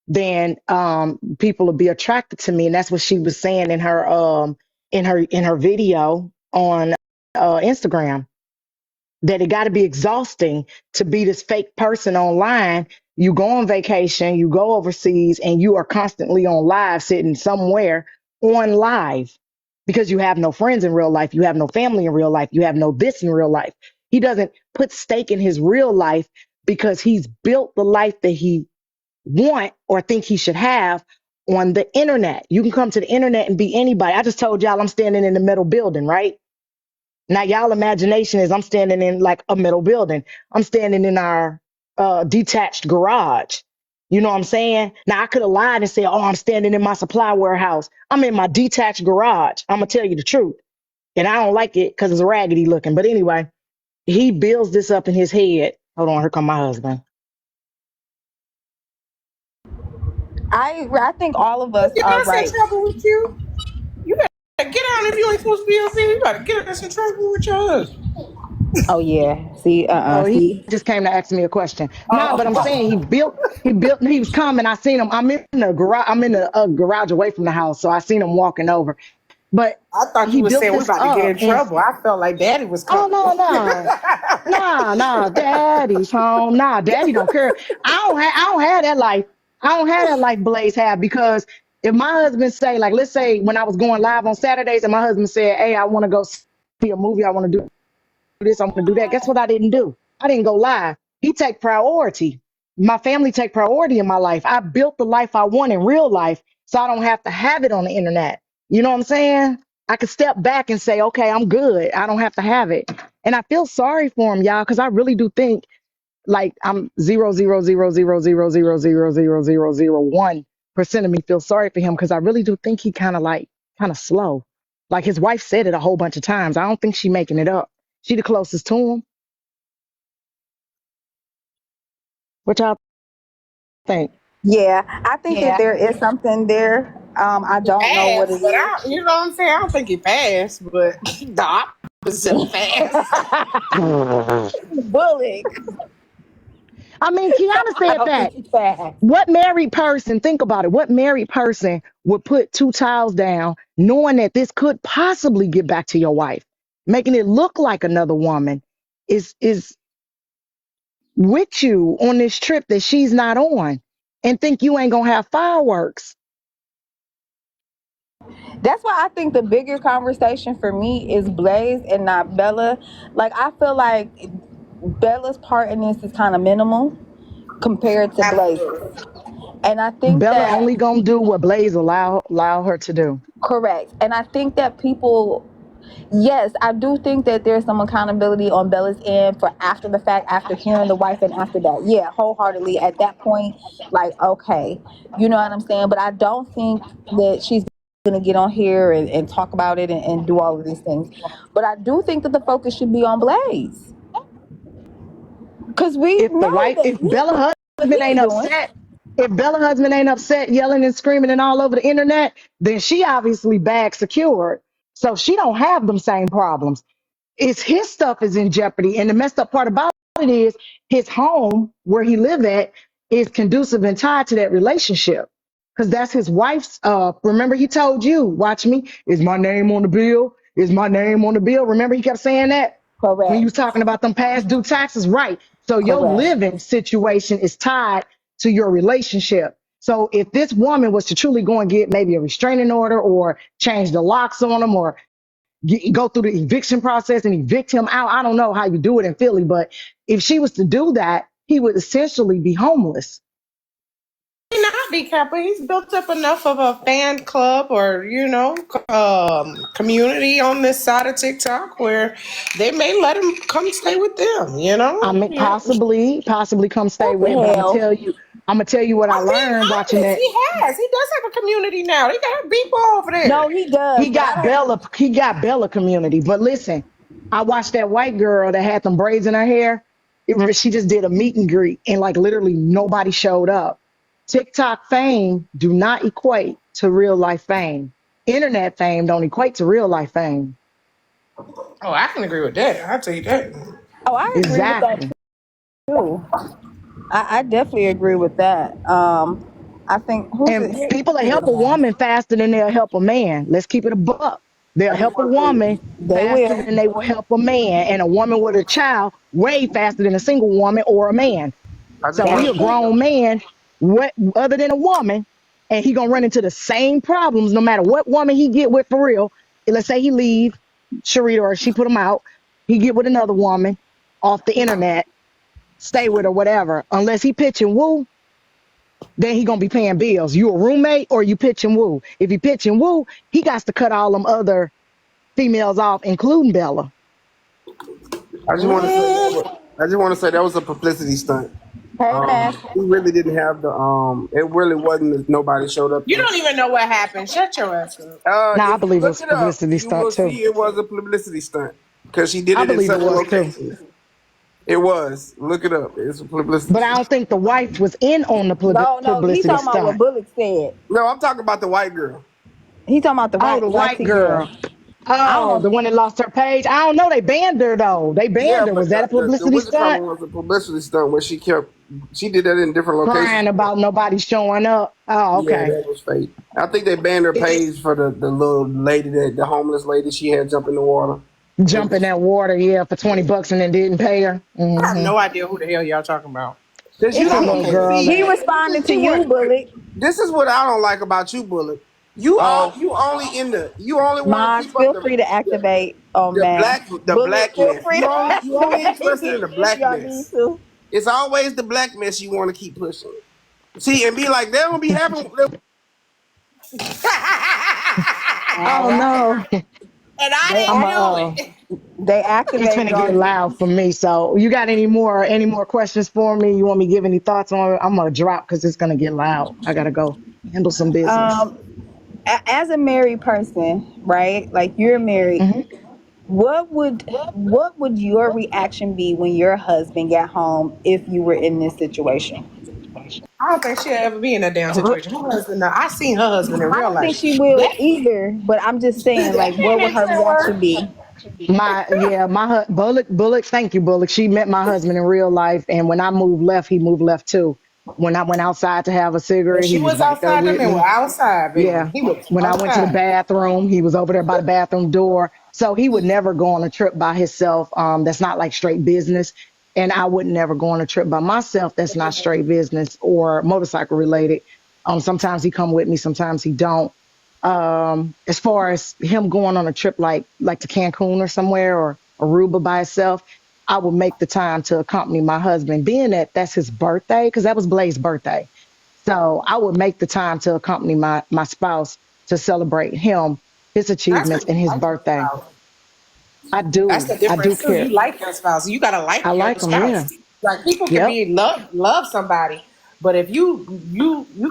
then people will be attracted to me. And that's what she was saying in her video on Instagram, that it got to be exhausting to be this fake person online. You go on vacation, you go overseas, and you are constantly on live, sitting somewhere on live, because you have no friends in real life, you have no family in real life, you have no this in real life. He doesn't put stake in his real life because he's built the life that he want or think he should have on the internet. You can come to the internet and be anybody. I just told y'all I'm standing in the metal building, right? Now, y'all imagination is I'm standing in like a metal building. I'm standing in our detached garage. You know what I'm saying? Now, I could have lied and said, oh, I'm standing in my supply warehouse. I'm in my detached garage. I'm going to tell you the truth. And I don't like it because it's raggedy looking. But anyway, he builds this up in his head. Hold on, here come my husband. I think all of us Get are us in right. trouble with you. You better get out if you ain't supposed to be up here. You gotta get us in trouble with your husband. Oh yeah. See, Oh, he see. just came to ask me a question. Nah, but I'm saying Oh, he was coming. I seen him. I'm in the garage. I'm in the garage away from the house. So I seen him walking over. But I thought he you were built saying we this about to get up. in And trouble. I felt like Daddy was oh, coming. no, no. Nah, daddy's home. Nah, daddy don't care. I don't have that life. I don't have that life Blaze have, because if my husband say, like, let's say when I was going live on Saturdays and my husband said, hey, I want to go see a movie, I want to do this, I want to do that. Guess what I didn't do? I didn't go live. He take priority. My family take priority in my life. I built the life I want in real life, so I don't have to have it on the internet. You know what I'm saying? I could step back and say, okay, I'm good. I don't have to have it. And I feel sorry for him, y'all, because I really do think, like, I'm 0.00000000001% of me feel sorry for him, because I really do think he kind of slow. Like his wife said it a whole bunch of times. I don't think she making it up. She the closest to him. What y'all think? Yeah, I think that there is something there. I don't know what Fast, it but is. you know what I'm saying? I don't think he passed, but the opposite of fast. Bullet. I mean, Kiana I said don't think that. it's fast. What married person, think about it, what married person would put two towels down knowing that this could possibly get back to your wife, making it look like another woman is with you on this trip that she's not on, and think you ain't gonna have fireworks? That's why I think the bigger conversation for me is Blaze and not Bella. Like I feel like Bella's part in this is kind of minimal compared to Blaze's. Absolutely. And I think Bella that only gonna do what Blaze allow her to do. correct. And I think that people, yes, I do think that there's some accountability on Bella's end for after the fact, after hearing the wife, and after that. Yeah, wholeheartedly. At that point, like, okay, you know what I'm saying? But I don't think that she's going to get on here and talk about it and do all of these things. But I do think that the focus should be on Blaze. Because we If the know wife, that if he Bella what husband he's ain't doing. upset, if Bella husband ain't upset, yelling and screaming and all over the internet, then she obviously bag secured. So she don't have them same problems. It's his stuff is in jeopardy. And the messed up part about it is his home where he live at is conducive and tied to that relationship. Because that's his wife's remember he told you, watch me, is my name on the bill? Is my name on the bill? Remember he kept saying that when you was Correct. talking about them past due taxes, right? So your Correct. living situation is tied to your relationship. So if this woman was to truly go and get maybe a restraining order or change the locks on him or go through the eviction process and evict him out, I don't know how you do it in Philly, but if she was to do that, he would essentially be homeless. He not be Kappa. He's built up enough of a fan club or community on this side of TikTok where they may let him come stay with them. You I know, mean, yeah. possibly come stay What the with, but hell? I'm gonna tell you what I I'm being learned watching honest. that. He has. He does have a community now. He got people over No, there. he does, He but I got don't. Bella community. But listen, I watched that white girl that had them braids in her hair. She just did a meet and greet, and like literally nobody showed up. TikTok fame do not equate to real life fame. Internet fame don't equate to real life fame. Oh, I can agree with that. I'll tell you that. Oh, I agree with that Exactly. too. I definitely agree with that. I think who's And it? people will Who's help it a now? woman faster than they'll help a man. Let's keep it a buck. They'll I just help a want to woman say, They faster will. than they will help a man, and a woman with a child way faster than a single woman or a man. I just So want That's he a to say, true. grown man, what other than a woman, and he gonna run into the same problems no matter what woman he get with for real. Let's say he leave Sharita or she put him out, he get with another woman off the internet, stay with her, whatever. Unless he pitch and woo, then he gonna be paying bills. You a roommate or you pitch and woo. If he pitch and woo, he got to cut all them other females off, including Bella. I just want to say that. Man. I just want to say that was a publicity stunt. Hey, man. He really didn't have the. It really wasn't. Nobody showed up. You don't even know what happened. Shut your ass up. Nah, I If you believe it look was a it up, publicity you stunt will too. see it was a publicity stunt because she did I it in believe it several was too. locations. It was. Look it up. It's a publicity But I stunt. don't think the wife was in on the No, no, he publicity talking about what stunt. Bullock said. No, I'm talking about the white girl. He talking about the Oh, right the light white skin girl. girl. I don't Oh, the know. one that lost her page. I don't know. They banned her though. They Yeah, banned her. but Was that a the publicity Wizard stunt? Common was a publicity stunt where she did that in different Crying locations. about nobody showing up. Oh, Yeah, okay. that was fake. I think they banned her page for the little lady that the homeless lady she had jump in the water. Jump in that water, yeah, for $20 and then didn't pay her. I have Hmm. no idea who the hell y'all talking about. Cause you It's a don't little okay. girl See, He that responded to see you, what Bullock. this is what I don't like about you, Bullet. Oh, You only want to Mods, keep up feel free to activate. Oh man, the Bullock, feel blackness. free to You only activate interested in the if y'all need blackness. to. It's always the blackness you want to keep pushing. See, and be like, they don't be having. All oh right, no. and I they I'm didn't act, do uh it. they it's activated gonna get on you. loud for me. So you got any more questions for me? You want me to give any thoughts on it? I'm gonna drop because it's gonna get loud. I gotta go handle some business. Um, as a married person, right? Like you're married. Hmm. What would your reaction be when your husband got home if you were in this situation? I don't think she'll ever be in that damn situation. Her husband, now, I seen her husband in I real don't think life. she will That either, but I'm just saying, like, what would makes her it reaction worse. be? Bullock. Thank you, Bullock. She met my husband in real life, and when I moved left, he moved left too. When I went outside to have a When cigarette, he she was was right there outside, them with men were me. outside, baby. Yeah. He was When I went to the outside. bathroom, he was over there by the bathroom door. So he would never go on a trip by himself. That's not like straight business. And I would never go on a trip by myself. That's not straight business or motorcycle related. Sometimes he come with me, sometimes he don't. As far as him going on a trip like to Cancun or somewhere or Aruba by himself, I would make the time to accompany my husband, being that that's his birthday, because that was Blaze's birthday. So I would make the time to accompany my spouse to celebrate him, his That's achievements, because and you his like your birthday. spouse. I That's do. the I do difference too. You care. like your spouse. You gotta I like your like him. Yeah. spouse. Like people can Yep. be love somebody, but if you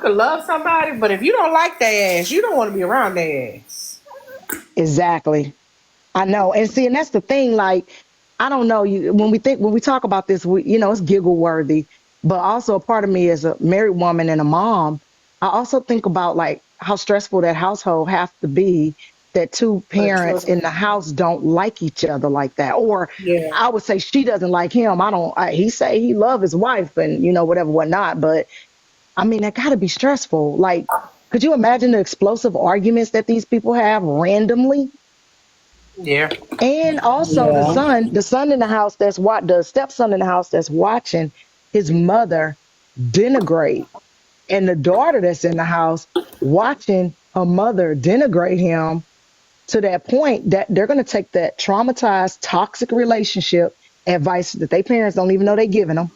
can love somebody, but if you don't like their ass, you don't want to be around their ass. Exactly. I know. And see, and that's the thing. Like, I don't know. When we talk about this, it's giggle worthy. But also a part of me as a married woman and a mom, I also think about like how stressful that household has to be that two For the parents in children. the house don't like each other like that. Or Yeah. I would say she doesn't like him. He say he love his wife and whatever, whatnot. But I mean, that gotta be stressful. Like, could you imagine the explosive arguments that these people have randomly? Yeah. And also Yeah. the son in the house the stepson in the house that's watching his mother denigrate, and the daughter that's in the house watching her mother denigrate him to that point that they're going to take that traumatized, toxic relationship advice that their parents don't even know they're giving them,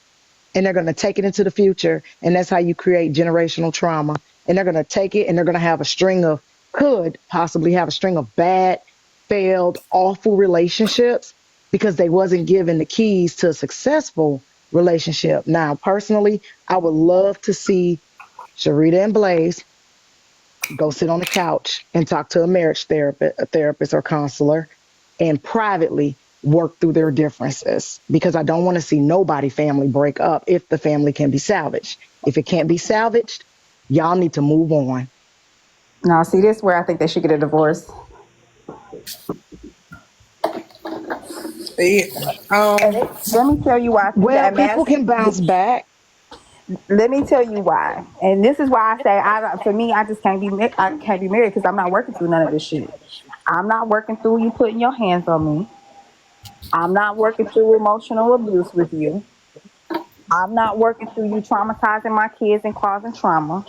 and they're going to take it into the future. And that's how you create generational trauma. And they're going to take it and they're going to have could possibly have a string of bad, failed, awful relationships because they wasn't given the keys to a successful relationship. Now, personally, I would love to see Sharita and Blaze go sit on the couch and talk to a marriage therapist or counselor, and privately work through their differences, because I don't want to see nobody family break up if the family can be salvaged. If it can't be salvaged, y'all need to move on. Now, see, this is where I think they should get a divorce. Yeah. And let me tell you why I think Well, that. people can bounce back. Let me tell you why. And this is why I say, for me, I just can't be, I can't be married because I'm not working through none of this shit. I'm not working through you putting your hands on me. I'm not working through emotional abuse with you. I'm not working through you traumatizing my kids and causing trauma.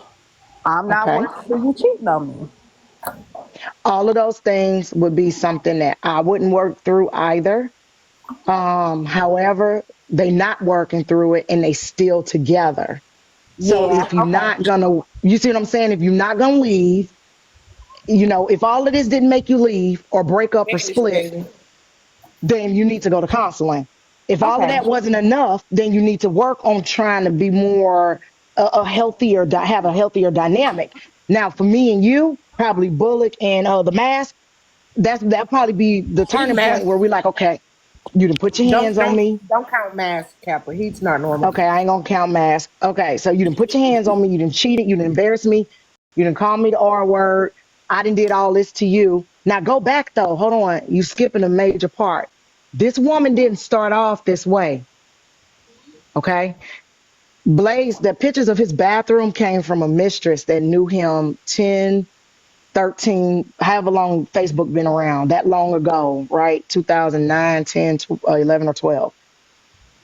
I'm not Okay. working through you cheating on me. All of those things would be something that I wouldn't work through either. However, they not working through it and they still together. So Yeah, if you're okay. not gonna, you see what I'm saying? If you're not gonna leave, if all of this didn't make you leave or break up or English, split, baby. then you need to go to counseling. If all of Okay. that wasn't enough, then you need to work on trying to be more a healthier, have a healthier dynamic. Now, for me and you, probably Bullock and the mask, that probably be the He's turning point math. where we like, okay, you done put your Don't hands on don't me. don't count math, Kappa. He's not normal. Okay, I ain't gonna count mask. Okay, so you done put your hands on me, you done cheated, you done embarrassed me, you done called me the R word. I done did all this to you. Now go back though. Hold on. You skipping a major part. This woman didn't start off this way. Okay. Blaze, the pictures of his bathroom came from a mistress that knew him 10, 13, however long Facebook been around, that long ago, right? 2009, 10, 11 or 12.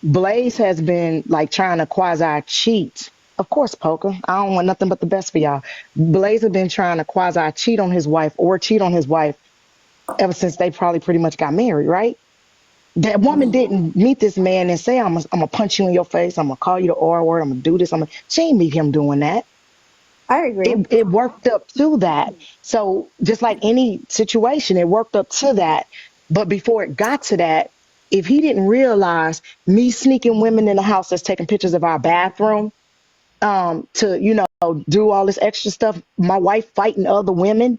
Blaze has been like trying to quasi cheat. Of course, Poker. I don't want nothing but the best for y'all. Blaze has been trying to quasi cheat on his wife or cheat on his wife ever since they probably pretty much got married, right? That woman didn't meet this man and say, I'm gonna punch you in your face. I'm gonna call you the R word. I'm gonna do this. She ain't meet him doing that. I agree. It worked up to that. So just like any situation, it worked up to that. But before it got to that, if he didn't realize me sneaking women in the house that's taking pictures of our bathroom, to, do all this extra stuff, my wife fighting other women,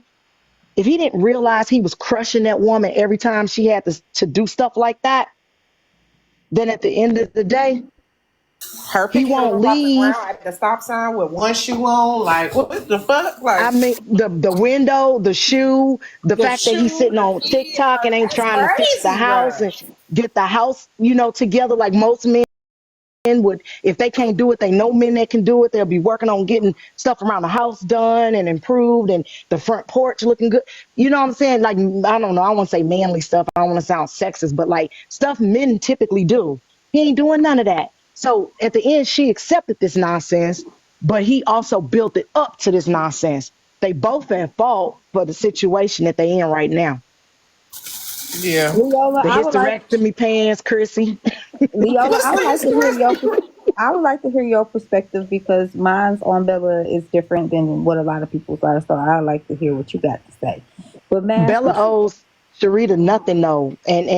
if he didn't realize he was crushing that woman every time she had to do stuff like that, then at the end of the day, Her he picking won't her up the leave. ground at the stop sign with one shoe on, like what the fuck? Like I mean, the window, the shoe, the the fact that he's shoe, sitting the on kid, TikTok and like ain't that's trying to fix the crazy, house bro. and get the house, together like most men would. If they can't do it, they know men that can do it. They'll be working on getting stuff around the house done and improved and the front porch looking good. You know what I'm saying? Like, I don't know. I want to say manly stuff. I don't want to sound sexist, but like stuff men typically do. He ain't doing none of that. So at the end, she accepted this nonsense, but he also built it up to this nonsense. They both at fault for the situation that they in right now. Yeah. Leola, The I would like hysterectomy pants, Chrissy. Leola, What's I would like this to hear your correct? I would like to hear your perspective because mine's on Bella is different than what a lot of people's are. So I'd like to hear what you got to say. But Mass, Bella what you, owes Sharita nothing though, and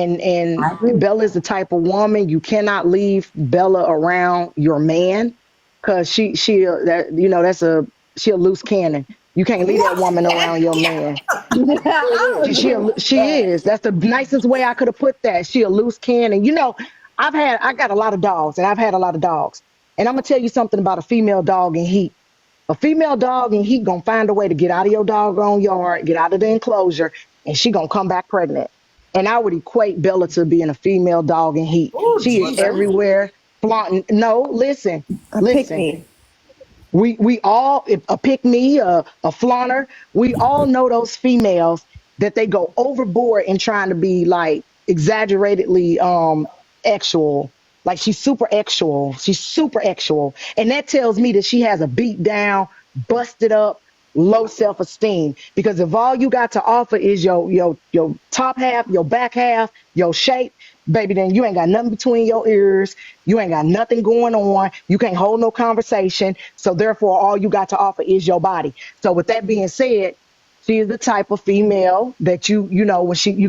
I agree. Bella is the type of woman you cannot leave Bella around your man, cause she that that's she a loose cannon. You can't leave that What? woman around your man. I agree with She that. is. That's the nicest way I could have put that. She a loose cannon. I got a lot of dogs, and I've had a lot of dogs, and I'm gonna tell you something about a female dog in heat. A female dog and he gonna find a way to get out of your doggone yard, get out of the enclosure, and she gonna come back pregnant. And I would equate Bella to being a female dog in heat. Oh She is Jesus. everywhere, flaunting. No, listen, A pick listen. me. We all, if a pick me, a flaunter, we all know those females that they go overboard in trying to be like exaggeratedly actual. Like she's super actual. She's super actual. And that tells me that she has a beat down, busted up, low self-esteem. Because if all you got to offer is your top half, your back half, your shape, baby, then you ain't got nothing between your ears. You ain't got nothing going on. You can't hold no conversation. So therefore, all you got to offer is your body. So with that being said, she is the type of female that when you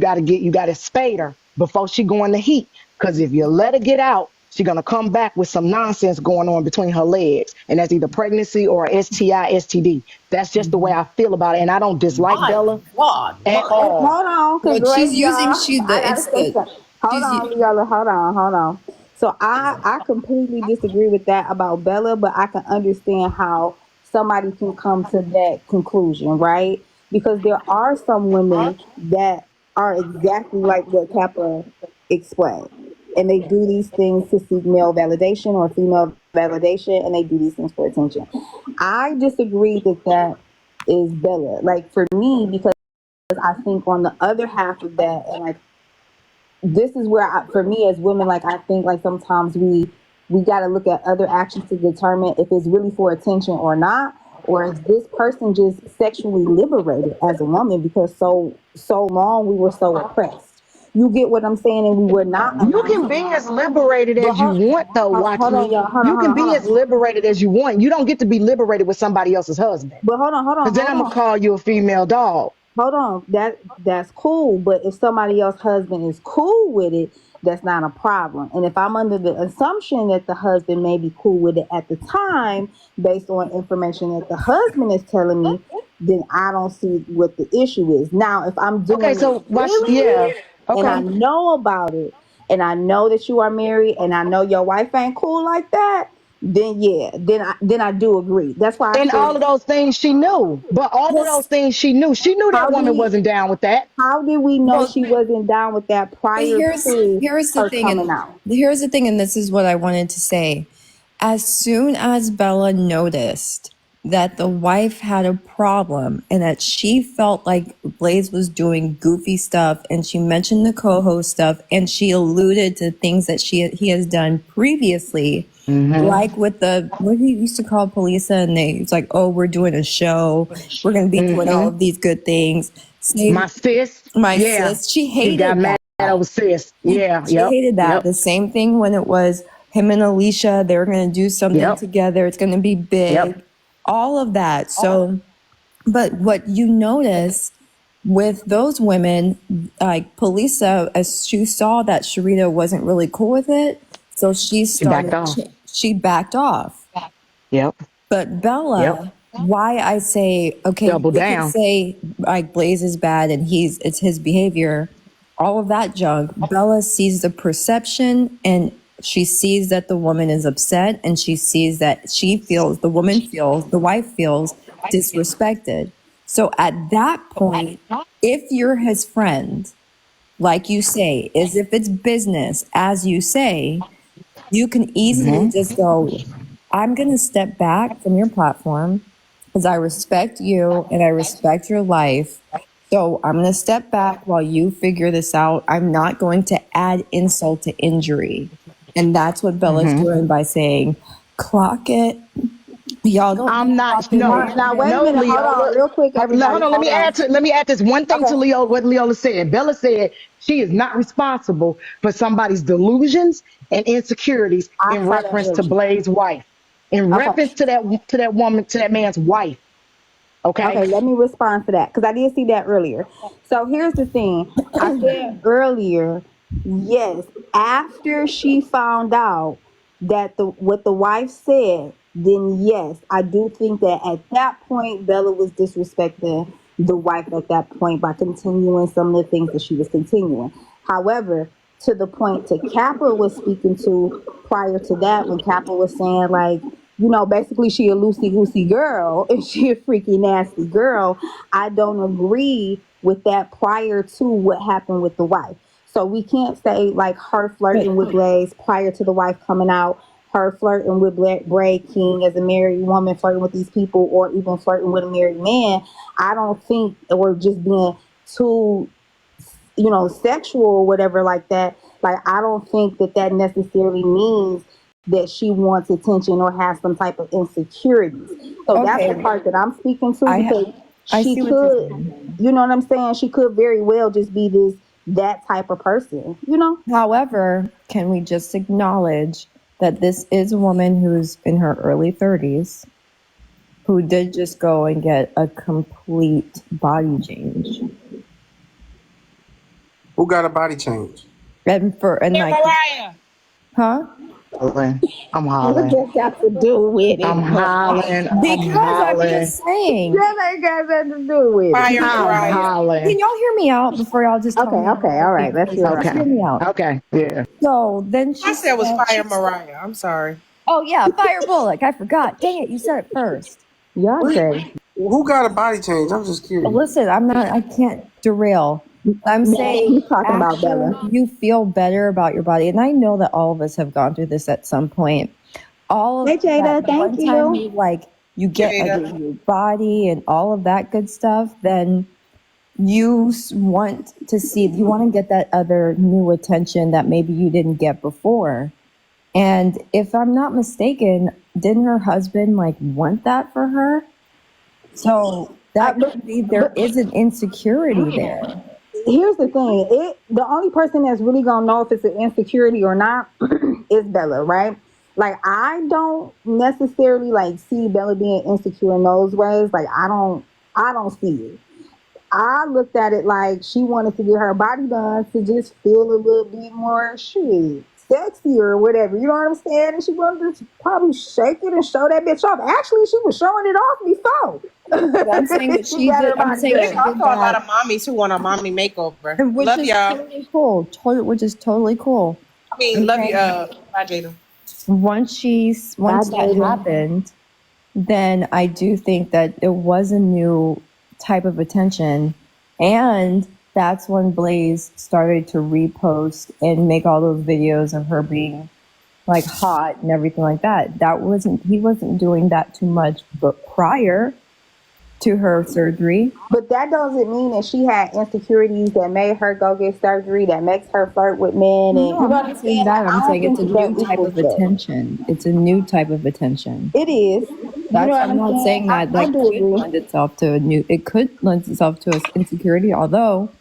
gotta spade her before she go in the heat. Cause if you let her get out, she's gonna come back with some nonsense going on between her legs. And that's either pregnancy or STI, STD. That's just the way I feel about it. And I don't dislike My Bella God, at my Wait, all. hold on, cause But she's wait, using y'all. she I the gotta it's say the something. Hold she's on, Leola. Hold on. So I completely disagree with that about Bella, but I can understand how somebody can come to that conclusion, right? Because there are some women that are exactly like what Kappa explained. and they do these things to seek male validation or female validation, and they do these things for attention. I disagree that that is Bella. Like for me, because I think on the other half of that, and like this is where for me as women, like I think like sometimes we got to look at other actions to determine if it's really for attention or not, or is this person just sexually liberated as a woman because so long we were so oppressed. You get what I'm saying? And we were not You allowed can to. be as liberated But as you want, though. Watch hold on, me. y'all. Hold on, You hold can on, hold be as on. liberated as you want. You don't get to be liberated with somebody else's husband. But hold on, hold on, Because then hold I'm gonna on. call you a female dog. Hold on, that's cool. But if somebody else's husband is cool with it, that's not a problem. And if I'm under the assumption that the husband may be cool with it at the time, based on information that the husband is telling me, then I don't see what the issue is. Now, if I'm Okay, doing it so watch. willingly Yeah. and I Okay. know about it, and I know that you are married, and I know your wife ain't cool like that, then yeah, then I do agree. That's why I And all said, of those things she knew, but all of those Yes. things she knew. She knew that how woman did wasn't down with that. how did we know Well, she wasn't down with that but prior to here's the her thing, coming and out? this is what I wanted to say. As soon as Bella noticed that the wife had a problem and that she felt like Blaze was doing goofy stuff, and she mentioned the co-host stuff, and she alluded to things that he has done previously, like with the what he used to call police, and it's like, oh, we're doing a show, we're going to be doing all of these good things. My Same, sis, my yeah, sis, she she got hated mad that. over sis. Yeah, She yep, hated that. yep, The same thing when it was him and Alicia, they were going to do something yep, together. It's going to be yep. big. All of that. So, but what you notice with those women, like Polisa, as she saw that Sharita wasn't really cool with it, so She backed off. she backed off. Yep, But yep. Bella, why I say, okay, Double they can down. say like Blaze is bad and it's his behavior, all of that junk. Bella sees the perception, and she sees that the woman is upset, and she sees that the wife feels disrespected. So at that point, if you're his friend, like you say, as if it's business, as you say, you can easily Hmm. just go, I'm going to step back from your platform because I respect you and I respect your life. So I'm going to step back while you figure this out. I'm not going to add insult to injury. And that's what Bella's Hmm. doing by saying, clock it. Y'all don't I'm need not. fucking No, Now wait a argument. no, minute, hold on, Leola. real quick, Hold everybody, on. Let hold me on. add to. Let me add this one thing to Okay, Leo. What Leola said. Bella said she is not responsible for somebody's delusions and insecurities I in saw that reference to earlier. Blaze's wife. In Okay, reference to that woman, to that man's wife. Okay. okay, let me respond to that because I did see that earlier. So here's the thing. I said earlier, yes, after she found out that the what the wife said, then yes, I do think that at that point Bella was disrespecting the wife at that point by continuing some of the things that she was continuing. However, to the point to Capra was speaking to prior to that, when Capra was saying like, basically she a loosey goosey girl and she a freaky nasty girl. I don't agree with that prior to what happened with the wife. So we can't say like her But flirting with Blaze prior to the wife coming out, her flirting with Bray King as a married woman, flirting with these people, or even flirting with a married man. I don't think, or just being too sexual or whatever like that. Like, I don't think that that necessarily means that she wants attention or has some type of insecurities. So that's the okay, part that I'm speaking to I because I she see what you're could, saying. you know what I'm saying? She could very well just be that type of person. However, can we just acknowledge that this is a woman who's in her early 30s who did just go and get a complete body change? Who got a body change? And Hey, like, Mariah. huh? Hollering. I'm What hollering. that got to do with I'm it? hollering. I'm Because I'm hollering. just saying. That ain't got nothing to do with it. Fire I'm Mariah. Can hollering. y'all hear me out before y'all just tell Okay, me I'm okay, all right. talking Let's crazy? hear her Just Okay. hear out. me out. Okay. Yeah. So then I she said it was said, Fire Mariah. I'm sorry. oh yeah, Fire Bullock. I forgot. Dang it, you said it first. Y'all What? crazy. Who got a body change? I'm just curious. Listen, I can't derail. I'm No, saying he's talking about after Bella. you feel better about your body, and I know that all of us have gone through this at some point. All of Hey that Jada, thank one time you. you like you get a Jada. new body and all of that good stuff, then want to see, you want to get that other new attention that maybe you didn't get before. And if I'm not mistaken, didn't her husband like want that for her? So I, that but could be, there but is an insecurity there. here's the thing. The only person that's really gonna know if it's an insecurity or not is Bella, right? Like I don't necessarily like see Bella being insecure in those ways. Like I don't see it. I looked at it like she wanted to get her body done to just feel a little bit more shit, sexy or whatever. You know what I'm saying? And she wanted to probably shake it and show that bitch off. Actually, she was showing it off But I'm saying before that she she got did, her I'm body saying There's she done. did also a lot that, of mommies who want a mommy makeover. and which Love is y'all. totally cool, which is totally cool. I mean, love you. Okay. Bye, Jada. Bye, Once that Jada. happened, then I do think that it was a new type of attention. And that's when Blaze started to repost and make all those videos of her being like hot and everything like that. He wasn't doing that too much, but prior to her surgery. But that doesn't mean that she had insecurities that made her go get surgery, that makes her flirt with men, and No, you I'm know what not I'm saying saying? Like that. I'm I don't saying it's think a that new that type equals of that. attention. It's a new type of attention. It is. You know That's, what I'm I'm not saying? saying I, that I like do could agree. lend itself to it could lend itself to a insecurity, although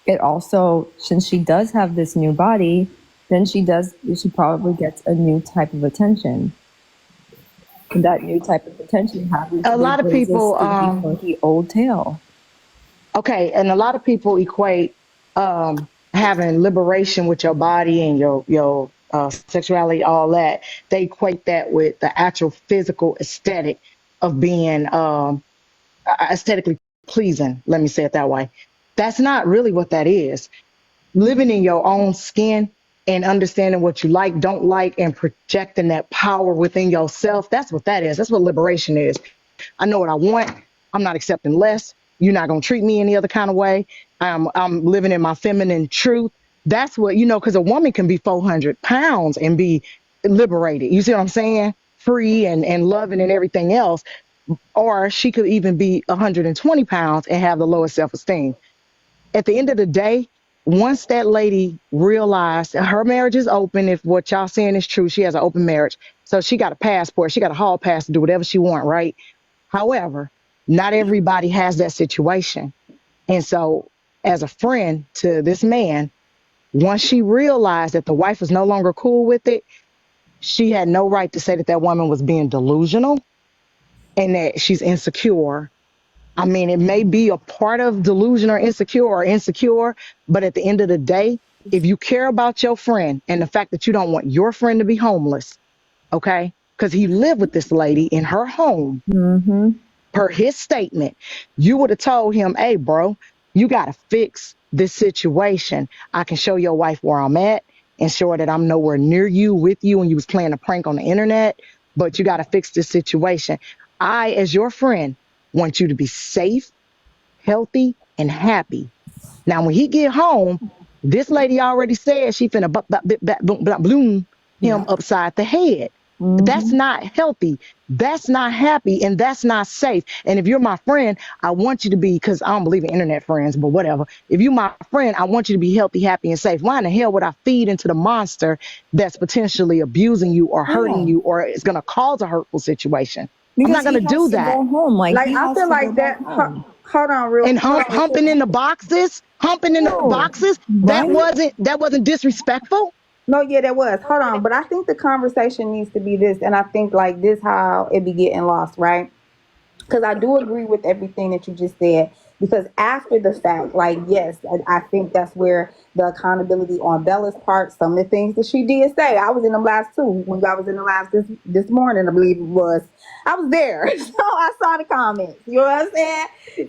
it also, since she does have this new body, then she probably gets a new type of attention. And that new type of attention happens A to be lot of Blaze's people, stinky, funky old tail. okay, and a lot of people equate having liberation with your body and your sexuality, all that. They equate that with the actual physical aesthetic of being aesthetically pleasing. Let me say it that way. That's not really what that is. Living in your own skin and understanding what you like, don't like, and projecting that power within yourself. That's what that is. That's what liberation is. I know what I want. I'm not accepting less. You're not gonna treat me any other kind of way. I'm living in my feminine truth. That's what because a woman can be 400 pounds and be liberated. You see what I'm saying? Free and loving and everything else. Or she could even be 120 pounds and have the lowest self esteem. At the end of the day, once that lady realized that her marriage is open, if what y'all saying is true, she has an open marriage. So she got a passport, she got a hall pass to do whatever she want, right? However, not everybody has that situation. And so, as a friend to this man, once she realized that the wife was no longer cool with it, she had no right to say that that woman was being delusional and that she's insecure. I mean, it may be a part of delusion or insecure, but at the end of the day, if you care about your friend and the fact that you don't want your friend to be homeless, okay? Because he lived with this lady in her home Mm-hmm. per his statement, you would have told him, hey, bro, you got to fix this situation. I can show your wife where I'm at and show her that I'm nowhere near you with you and you was playing a prank on the internet, but you got to fix this situation. I, as your friend, want you to be safe, healthy, and happy. Now, when he get home, this lady already said she finna bloom him Yeah. upside the head. That's Mm-hmm. not healthy. That's not happy, and that's not safe. And if you're my friend, I want you to be, because I don't believe in internet friends, but whatever. If you're my friend, I want you to be healthy, happy, and safe. Why in the hell would I feed into the monster that's potentially abusing you or hurting Yeah. you or is going to cause a hurtful situation? I'm Because not going he to has do to that. go home. Like Like he I has feel to go like back that. home. And Hold on real quick. humping in the boxes, humping in the Oh, boxes. right? That wasn't disrespectful. No, yeah, that was. Hold on, but I think the conversation needs to be this, and I think like this how it be getting lost, right? Because I do agree with everything that you just said. Because after the fact, like yes, I think that's where the accountability on Bella's part. Some of the things that she did say, I was in the lives too. When I was in the lives this morning, I believe it was. I was there, so I saw the comments. You know what I'm saying?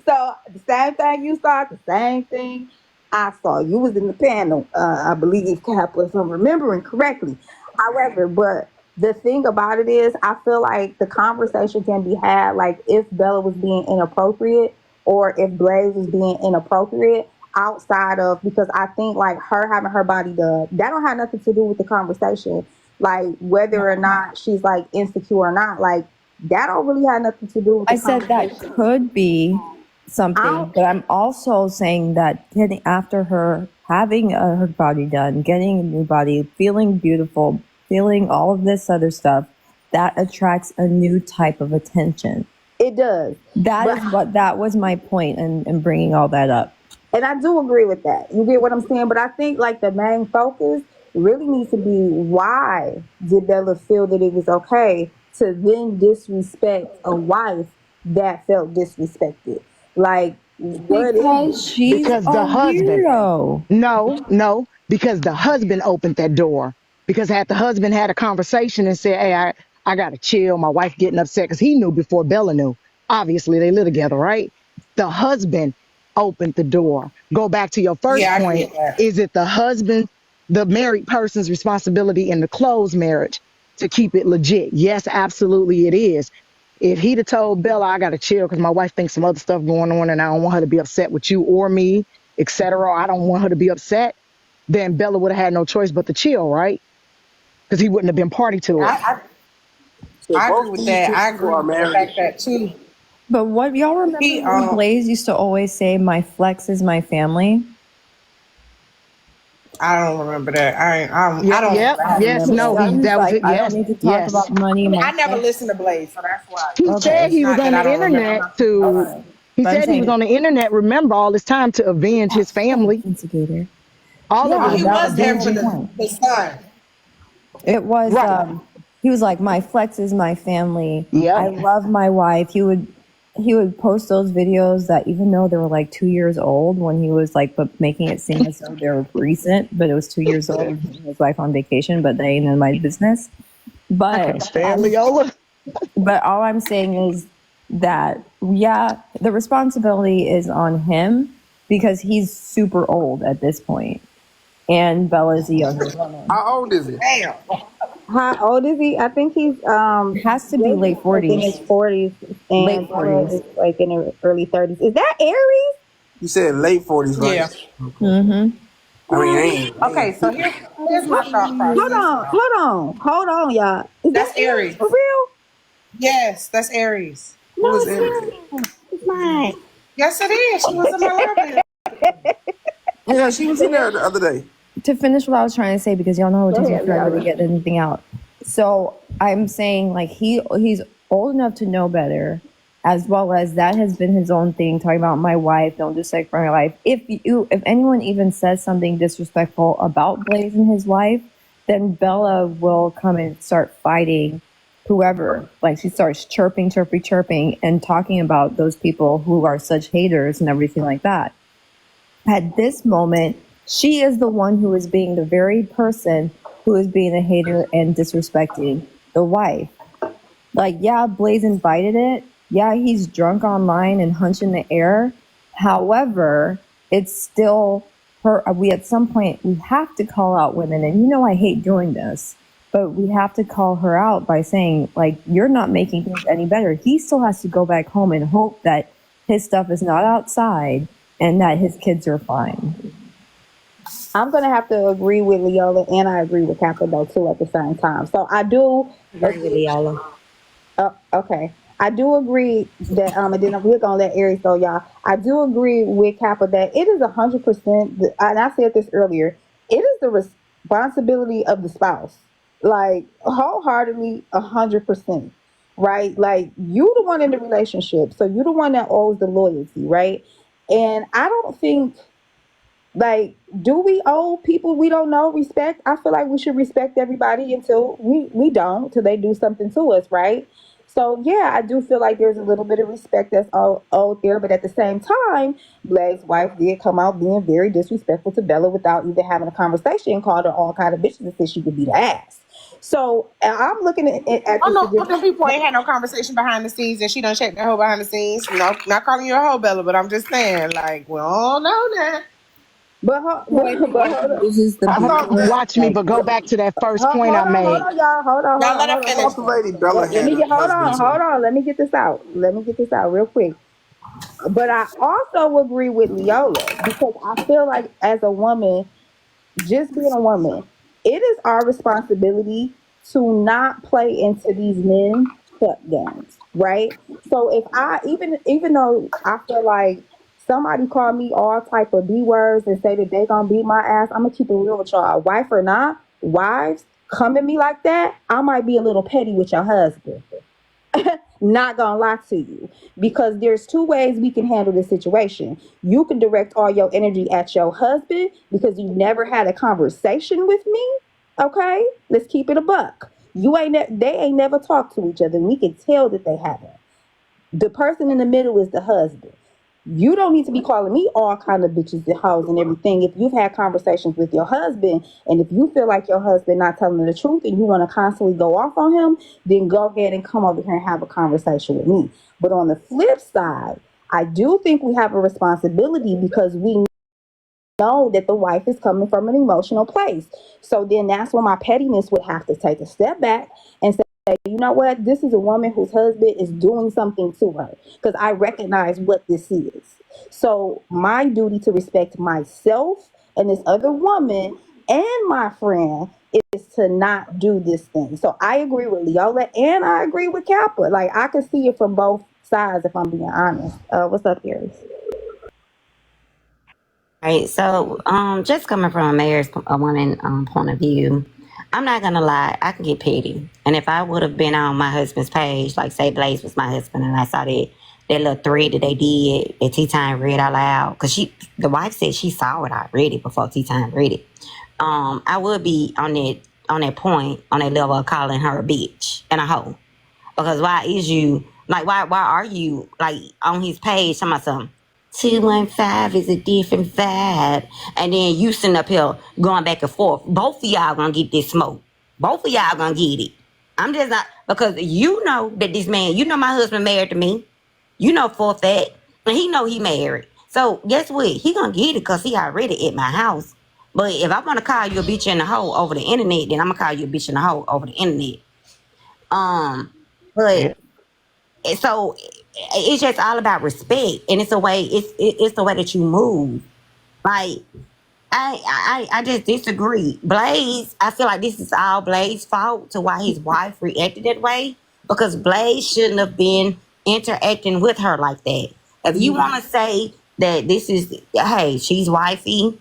So the same thing you saw, the same thing I saw. You was in the panel, I believe, Cap, if I'm remembering correctly. However, but the thing about it is, I feel like the conversation can be had, like if Bella was being inappropriate or if Blaze was being inappropriate. outside of, because I think like her having her body done, that don't have nothing to do with the conversation. Like whether or not she's like insecure or not, like that don't really have nothing to do with the I said that conversation. could be I something, don't. but I'm also saying that getting after her, having her body done, getting a new body, feeling beautiful, feeling all of this other stuff, that attracts a new type of attention. It does, but That was my point in bringing all that up. and I do agree with that. You get what I'm saying? But I think like the main focus really needs to be, why did Bella feel that it was okay to then disrespect a wife that felt disrespected? Like, what is it? Because she's a Because the husband, weirdo. no, because the husband opened that door. Because had the husband had a conversation and said, "Hey, I gotta chill," my wife getting upset because he knew before Bella knew. Obviously, they live together, right? The husband opened the door. Go back to your first Yeah, I agree point. with that. Is it the husband, the married person's responsibility in the closed marriage to keep it legit? Yes, absolutely, it is. If he'd have told Bella, "I gotta chill because my wife thinks some other stuff going on and I don't want her to be upset with you or me, etc. I don't want her to be upset," then Bella would have had no choice but to chill, right? Because he wouldn't have been party to it. So I agree both with these that. I people agree are with the married. fact that too. But what y'all remember He when Blaze used to always say, "My flex is my family"? I don't remember that. I Yep, don't yep, remember I don't having yes, remember no, that. he He's that was like, it. "I don't Yes, need to talk yes. about money." I My never flex. listened to Blaze, so that's why. He Okay, said It's he was not on that the I don't remember. internet to okay. he But I'm said he was saying, on the internet, remember, all this time to avenge his family. instigator. All of it Oh, Yeah, was he about that was was the there whole for avenging. point. the son. It was Right. he was like, "My flex is my family. I Yep. love my wife." He would post those videos that even though they were like 2 years old when he was like, but making it seem as though they were recent, but it was 2 years old and his wife on vacation, but they ain't in my business. I can't But stand Leola. but all I'm saying is that, yeah, the responsibility is on him because he's super old at this point, and Bella's a younger woman. How old is he? Damn. How old is he? I think he's It has to be Blaze late is like in 40s. his 40s Late and Bella 40s. is like in her early 30s. Is that Aries? You said late 40s, right? Yeah. Okay. Mm-hmm. I mean, I Okay, ain't so 50. here's my thought Hold process. on, hold on, y'all. Is that That's Aries Aries. for real? Yes, that's Aries. Who No, is it's Aries? not. It's not. Yes, it is. She was in my lobby. Yeah, she was in there the other day. To finish what I was trying to say, because y'all know it Go takes me ahead, forever to Leola. get anything out. So I'm saying like he's old enough to know better, as well as that has been his own thing, talking about my wife, don't disrespect my wife. If anyone even says something disrespectful about Blaze and his wife, then Bella will come and start fighting whoever. Like she starts chirping, and talking about those people who are such haters and everything like that. At this moment, she is the one who is being the very person who is being a hater and disrespecting the wife. Like, yeah, Blaze invited it. Yeah, he's drunk online and hunching the air. However, it's still her. We at some point we have to call out women, and I hate doing this, but we have to call her out by saying, like, you're not making things any better. He still has to go back home and hope that his stuff is not outside and that his kids are fine. I'm gonna have to agree with Leola, and I agree with Kappa though too at the same time. So I do Agree with agree. Leola. Okay, I do agree that and then we're gonna let Aries go, y'all. I do agree with Kappa that it is 100%, and I said this earlier. It is the responsibility of the spouse, like wholeheartedly, 100%. Right, like you the one in the relationship, so you the one that owes the loyalty, right? And I don't think, like, do we owe people we don't know respect? I feel like we should respect everybody until we don't, till they do something to us, right? So yeah, I do feel like there's a little bit of respect that's owed there, but at the same time, Blake's wife did come out being very disrespectful to Bella without even having a conversation, and called her all kind of bitches and said she could be the ass. So I'm looking at I this a know them different. people ain't had no conversation behind the scenes, and she done checked the hoe behind the scenes. No, not calling you a hoe, Bella, but I'm just saying, like, we all know that. But So I think but that hold he on. uses the I thought power, that Watch me, like, but go back to that first point I Hold made. on, y'all. y'all let her I finish thought the though. lady Bella Let had me a get husband too. hold on. Let me get this out. Let me get this out real quick. But I also agree with Leola because I feel like as a woman, just being a woman, it is our responsibility to not play into these men shut games, right? So if I even though I feel like somebody call me all type of B words and say that they gonna beat my ass, I'm gonna keep it real with y'all. Wife or not, wives come at me like that, I might be a little petty with your husband. Not gonna lie to you, because there's two ways we can handle this situation. You can direct all your energy at your husband because you never had a conversation with me. Okay, let's keep it a buck. They ain't never talked to each other, and we can tell that they haven't. The person in the middle is the husband. You don't need to be calling me all kind of bitches and hoes and everything if you've had conversations with your husband, and if you feel like your husband not telling the truth and you want to constantly go off on him, then go ahead and come over here and have a conversation with me. But on the flip side, I do think we have a responsibility because we know that the wife is coming from an emotional place. So then that's when my pettiness would have to take a step back and say, you know what? This is a woman whose husband is doing something to her because I recognize what this is. So my duty to respect myself and this other woman and my friend is to not do this thing. So I agree with Leola and I agree with Kappa. Like I can see it from both sides if I'm being honest. What's up, Aries? Right. So, just coming from a married a woman point of view, I'm not gonna lie. I can get petty, and if I would have been on my husband's page, like say Blaze was my husband, and I saw that little thread that they did that Tea Time read out loud, because the wife said she saw it already before Tea Time read it. I would be on that point on that level of calling her a bitch and a hoe. Because why is you like why are you like on his page talking about something? 215 is a different vibe. And then you sitting up here going back and forth. Both of y'all gonna get this smoke. Both of y'all gonna get it. I'm just not because you know that this man, you know my husband married to me. You know for a fact. And he know he married. So guess what? He gonna get it because he already at my house. But if I wanna call you a bitch and a hoe over the internet, then I'm gonna call you a bitch and a hoe over the internet. Um, but Yeah. so it's just all about respect, and it's a way. It's the way that you move. Like I just disagree. Blaze, I feel like this is all Blaze's fault to why his wife reacted that way because Blaze shouldn't have been interacting with her like that. If you want to say that this is hey, she's wifey,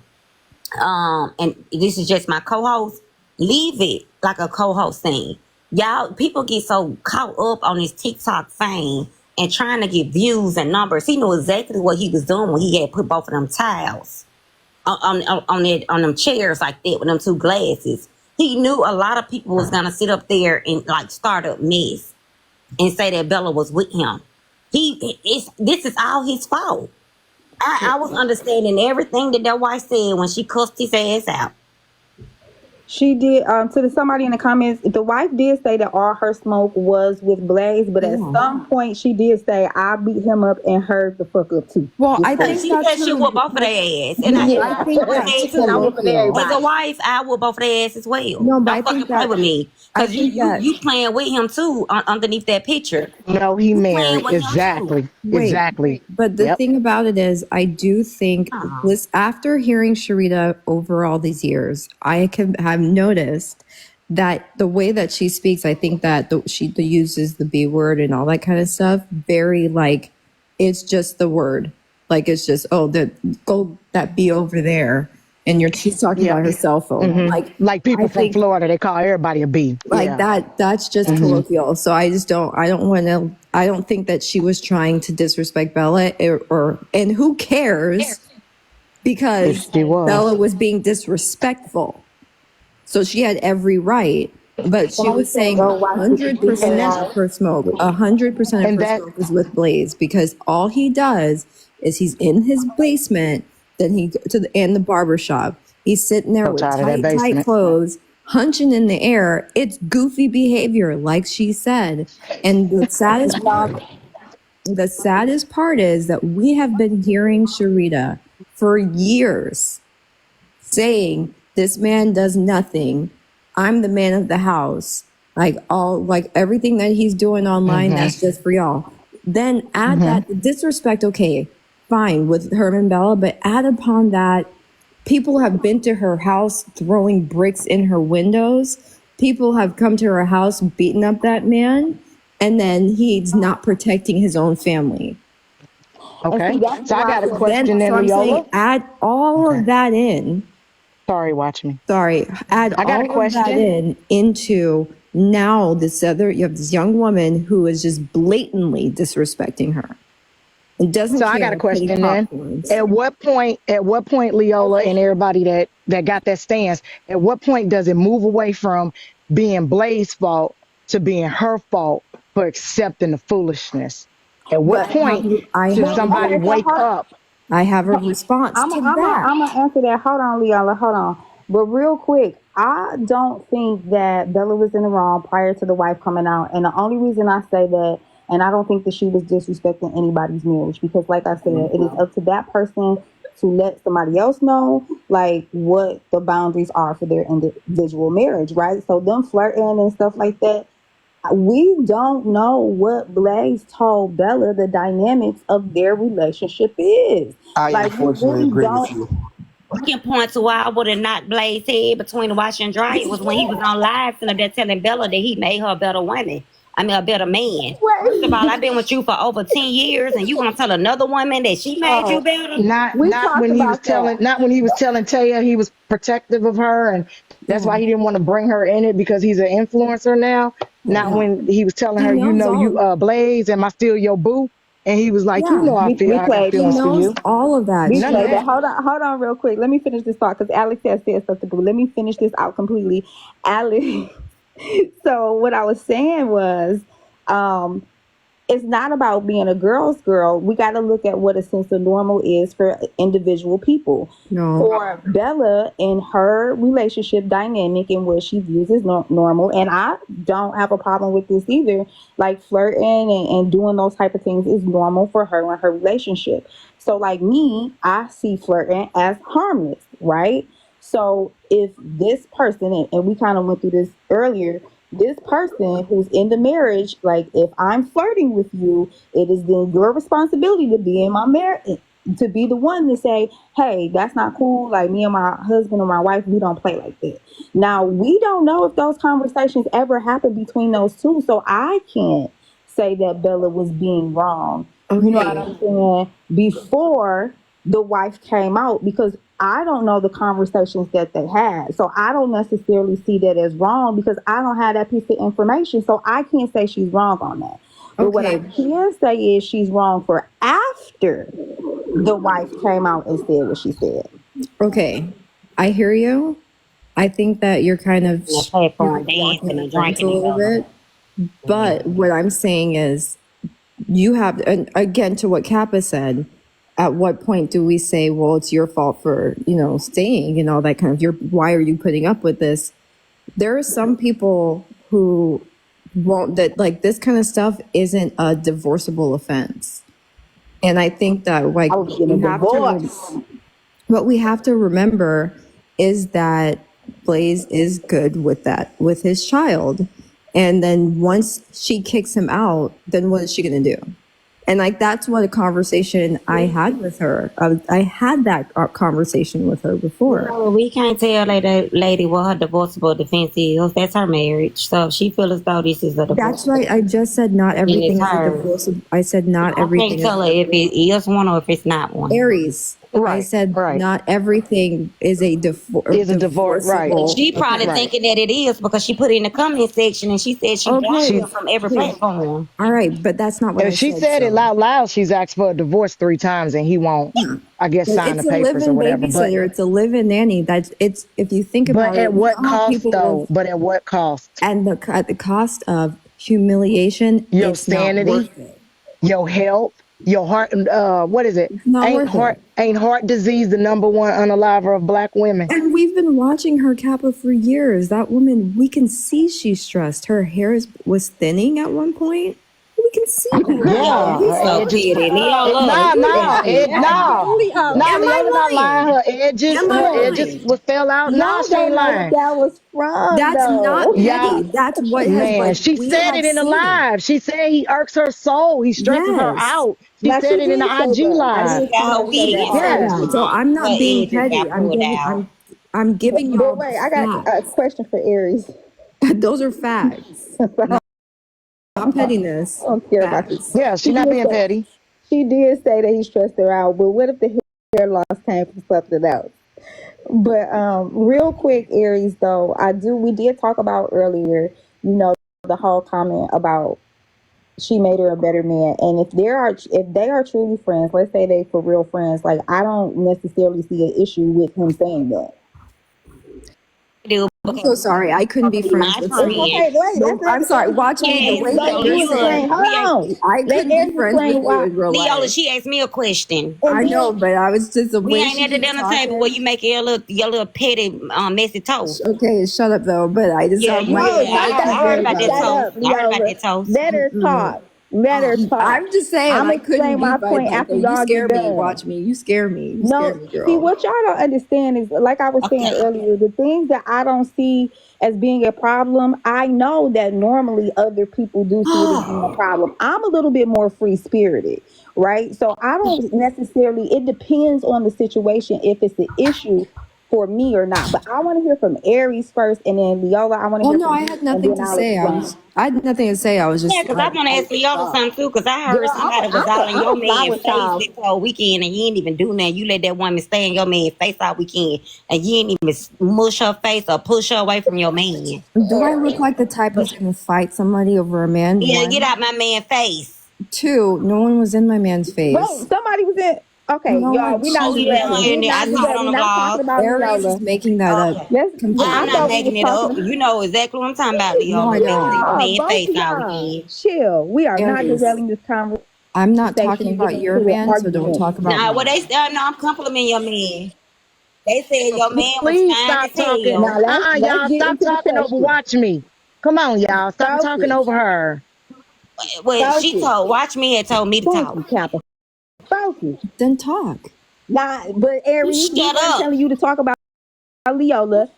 and this is just my co-host, leave it like a co-host thing. Y'all, people get so caught up on this TikTok fame and trying to get views and numbers. He knew exactly what he was doing when he had put both of them tiles on them chairs like that with them two glasses. He knew a lot of people was gonna sit up there and like start up mess and say that Bella was with him. This is all his fault. I was understanding everything that wife said when she cussed his ass out. She did somebody in the comments, the wife did say that all her smoke was with Blaze, but at some point she did say I beat him up and her the fuck up too. Well, I And think she that's said she her. whooped both of their ass. And I, No, and I I think would that's say too, colloquial. as a wife, I will both of their ass as well. No, but I Don't fucking think play that with me. I Cause think that you playing with him too underneath that picture. No, he You playing married. with him too. Exactly. wait, Exactly. but the Yep. thing about it is, I do think Uh-uh. was after hearing Sharita over all these years, I can have noticed that the way that she speaks, I think that she uses the B word and all that kind of stuff. Very like it's just the word, like it's just go that B over there, and she's talking about Yep. her cell phone. Hmm. Like Like I people from think Florida, they call everybody a B. like Yeah. that's just Hmm. colloquial. So I don't think that she was trying to disrespect Bella and who cares If because she was. Bella was being disrespectful. So she had every right, but she Somebody was said saying go watch the And 100% that's DKI. of her smoke, 100% of and her that smoke is with Blaze because all he does is he's in his basement, then he go to and the barber shop. He's sitting there so with tired of that tight basement. clothes, hunching in the air. It's goofy behavior, like she said. And the saddest part is that we have been hearing Sharita for years saying this man does nothing. I'm the man of the house. Like everything that he's doing online, Hmm. that's just for y'all. Then add Hmm. that disrespect. Okay, fine with her and Bella, but add upon that, people have been to her house throwing bricks in her windows. People have come to her house beating up that man, and then he's not protecting his own family. And see, Okay. that's So I why I got a said question So then, I'm saying Leola. add all Okay. of that in. Sorry, watch me. Sorry, add I got a all of that question. into now this other, you have this young woman who is just blatantly disrespecting her and doesn't So I got a care, putting question then. popcorns. At what point, Leola and everybody that got that stance, at what point does it move away from being Blaze's fault to being her fault for accepting the foolishness? At what But point I should have somebody okay, so wake up? I have a response I'm to I'm a, that. I'm gonna answer that. Hold on, Leola. Hold on. But real quick, I don't think that Bella was in the wrong prior to the wife coming out. And the only reason I say that, and I don't think that she was disrespecting anybody's marriage, because, like I said, it is up to that person to let somebody else know, like, what the boundaries are for their individual marriage, right? So them flirting and stuff like that, we don't know what Blaze told Bella the dynamics of their relationship is. I Like, we unfortunately really agree with don't. you. Can point to why I would have knocked Blaze head between the washer and dryer was when he was on live sitting there telling Bella that he made her a better woman. I mean, a better man. First of all, Wait, I've been with you for over 10 years and you want to tell another woman that she made you oh, better? Not we not talked when he was about telling that. not when he was telling Taya he was protective of her, and that's Yeah, why he didn't want to bring her in it because he's an influencer now. Not yeah. when he was telling He her, knows all you of Blaze, am I still your boo? And he was like, yeah. I got Played He feelings that. for knows you. all of that We None of played that. shit. that. Hold on, real quick. Let me finish this thought because Alex has said something. But let me finish this out completely. Alex. So what I was saying was, um, it's not about being a girl's girl. We got to look at what a sense of normal is for individual people. No. For Bella and her relationship dynamic and what she views as normal, and I don't have a problem with this either. Like flirting and doing those type of things is normal for her and her relationship. So, like me, I see flirting as harmless, right? So, if this person, and we kind of went through this earlier, this person who's in the marriage, like if I'm flirting with you, it is then your responsibility to be in my marriage, to be the one to say, hey, that's not cool. Like me and my husband or my wife, we don't play like that. Now, we don't know if those conversations ever happened between those two. So I can't say that Bella was being wrong. You know what Okay. I'm saying? Before the wife came out, because I don't know the conversations that they had. So I don't necessarily see that as wrong because I don't have that piece of information. So I can't say she's wrong on that. But what I Okay. can say is she's wrong for after the wife came out and said what she said. Okay. I hear you. I think that you're kind of And the platform walking dancing the and fence a drinking little together. bit. But what I'm saying is, you have, and again, to what Kappa said, at what point do we say, well, it's your fault for, staying and all that kind of, why are you putting up with this? There are some people who won't, that like this kind of stuff isn't a divorceable offense. And I think that like I was getting a you have to, divorce. what we have to remember is that Blaze is good with that, with his child. And then once she kicks him out, then what is she going to do? And like, that's what a conversation I had with her. I had that conversation with her before. Well, we can't tell lady what her divorceable defense is. That's her marriage. So if she feels as though this is a That's divorceable right. I defense, just said not then it's everything is a her. divorce. I said not I can't everything is tell her if it is one or if it's not one. Aries. I Right, said right. not everything is a Is a divorce, right, And divorceable she probably offense. right. thinking that it is because she put it in the comment section and she said she blocked Okay. him She's from every Okay. platform. All right. But that's not what if I she said. said it So loud, loud, she's asked for a divorce 3 times and he won't, I guess, sign the it's a papers or live-in whatever. But babysitter. It's a live-in nanny. That's it's, if you think but about it, at you what know how cost people will, though? But at what cost? and at the cost of humiliation, Your it's not sanity, worth it. your health, your heart. What is it? It's not worth it. Ain't heart disease the number one unaliver of black women? And we've been watching her Kappa for years. That woman, we can see she's stressed. Her hair was thinning at one point. We can see that. Leola, Yeah, you her so edges. petty. Leola, Nah, you that nah, petty. nah. Am I Leola not lying. lying? Am I Her edges lying? was fell out. Nah, Y'all she ain't don't know what lying. that was from, That's not though. Yeah, petty. That's what has man. like She we said have it in the seen it. live. She said he irks her soul. He stresses her Yes. out. She Now said she it in the did say IG that. I live. did She see got her her say that wig on too. Yeah, IG. so I'm Her not being edges petty. got pulled out. I'm giving But y'all wait, I got a facts. question for Aries. Those are facts. Not pettiness. I don't care about this. Facts. Yeah, She she not did being say petty. she did say that he stressed her out, but what if the hair loss came from something else? But real quick, Aries, though, we did talk about earlier, you know, the whole comment about she made her a better man. And if they are truly friends, let's say they for real friends, like I don't necessarily see an issue with him saying that. Do I'm because so you sorry. I couldn't be supposed to be friends my with It's someone. friend. okay. Wait, No, I'm sorry. Watch me. The Yes, way let Yola you Leola, said, explain. Hold on. I Let couldn't be Aries friends with explain you why. in real Leola, life. she asked me a question. And I then know, but I was just the We way ain't she at the keeps dinner table where you talking. make your little petty messy toast. Okay, shut up though. But I just Yeah, I'm like no, yeah. not way that too I heard good Aries. about that about Shut it. toast. up, I heard about Leola. that toast. Let her talk. Let her talk. I'm just saying I'm I gonna couldn't explain be my like point that after though. You y'all get scare me. done. Watch me. You scare me. You scare No, me, see girl. what y'all don't understand is like I was saying Okay. earlier, the things that I don't see as being a problem, I know that normally other people do see it as being a problem. I'm a little bit more free spirited, right? So I don't necessarily, it depends on the situation if it's an issue for me or not. But I want to hear from Aries first and then Leola, I want to Well, hear no, from I you had and nothing then to I'll say. explain. I had nothing to say. I was Yeah, just because I want to ask Leola something too. Because I heard Girl, somebody was all in your I'm a man flower face child. this whole weekend, and you ain't even do nothing. You let that woman stay in your man face all weekend, and you ain't even mush her face or push her away from your man. do I look like the type who's gonna fight somebody over a man? Yeah, get One. out my man face. Two, no one was in my man's Wait, face. somebody was in. Okay, No y'all, one. we're not Oh yeah, derailing. her in We're there. I not saw it derailing. on We're the not talking blog. about Aries is Leola. making that up Okay. Let's. I'm I not completely. thought we was making it talking up. about. You know exactly what I'm talking about, No, I Leola. That stay in don't. your man Both face of all y'all, weekend. chill. We are not Aries, derailing this conversation I'm not talking and about getting your into an man, so don't argument. talk about Nah, well mine. they no, I'm complimenting your man. They said But your man was please fine stop as talking. hell. Now let's Y'all, get stop into the talking over. question. Watch me. Come on, y'all. Stop talking Focus, over her. Well, she focus, told watch me and told me to talk. Pookie Kappa, focus. Then talk. Now, but You Aries, we shut weren't up. telling you to talk about Leola.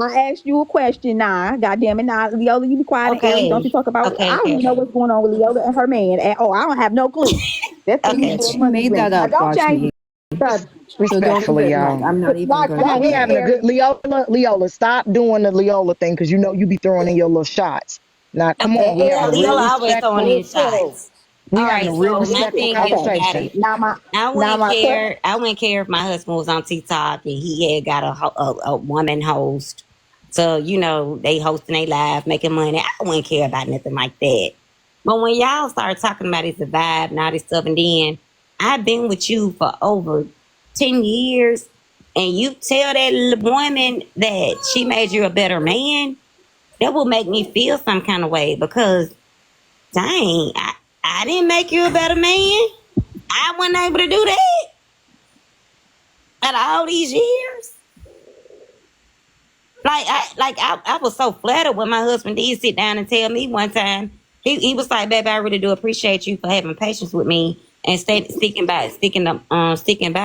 I asked you a question. Nah, goddamn it, nah, Leola, you be quiet. And Aries, don't you Okay. talk about? Okay, I don't okay, even know okay. what's going on with Leola and her man. And, oh, I don't have no clue. That's the Okay. usual She monkey made that wrench. Now, up. don't Watch change me. the subject. So don't Respectfully, even like. y'all. I'm not even Now, gonna. go We ahead, having a good Aries. Leola, stop doing the Leola thing because you know you be throwing in your little shots. Now, come Okay. on, And we Yeah, having a Aries, real Leola always throwing respectful. in listen. shots. We All having right, a real so my respectful thing is Okay. about it. conversation. Now my question. I wouldn't care if my husband was on TikTok and he had got a woman host. So, you know, they hosting their live, making money. I wouldn't care about nothing like that. But when y'all start talking about it's a vibe and all this stuff, and then I've been with you for over 10 years, and you tell that woman that she made you a better man, that will make me feel some kind of way because, dang, I didn't make you a better man. I wasn't able to do that at all these years. I was so flattered when my husband did sit down and tell me one time. He was like, "Baby, I really do appreciate you for having patience with me and sticking by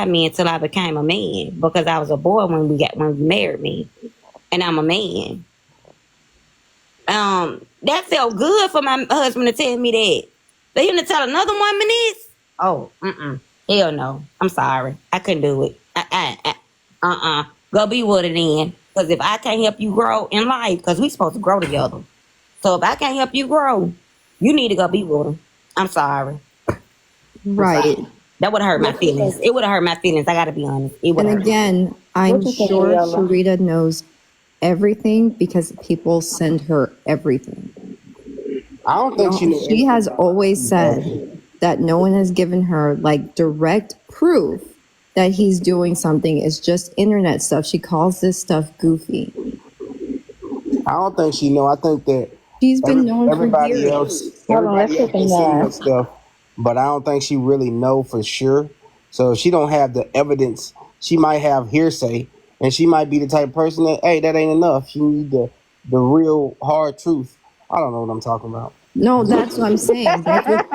me until I became a man because I was a boy when you married me, and I'm a man." That felt good for my husband to tell me that. For him to tell another woman this, oh, hell no. I'm sorry, I couldn't do it. Go be with it then. Because if I can't help you grow in life, because we supposed to grow together. So if I can't help you grow, you need to go be with him. I'm sorry. I'm sorry. Right. That would have hurt my What you feelings. think? It would have hurt my feelings. I gotta be honest. It would And have hurt. again, I'm What you think, sure Leola? Sharita knows everything because people send her everything. I don't think No, she knew she anything has about my always said husband. that no one has given her like direct proof that he's doing something. It's just internet stuff. She calls this stuff goofy. I don't think she knew. I think that She's been known for everybody years. else, Hold on, let's everybody take else a been sending her nap. stuff, but I don't think she really know for sure. So if she don't have the evidence, she might have hearsay, and she might be the type of person that, hey, that ain't enough. She need the real hard truth. I don't know what I'm talking about. No, that's what I'm saying. That's what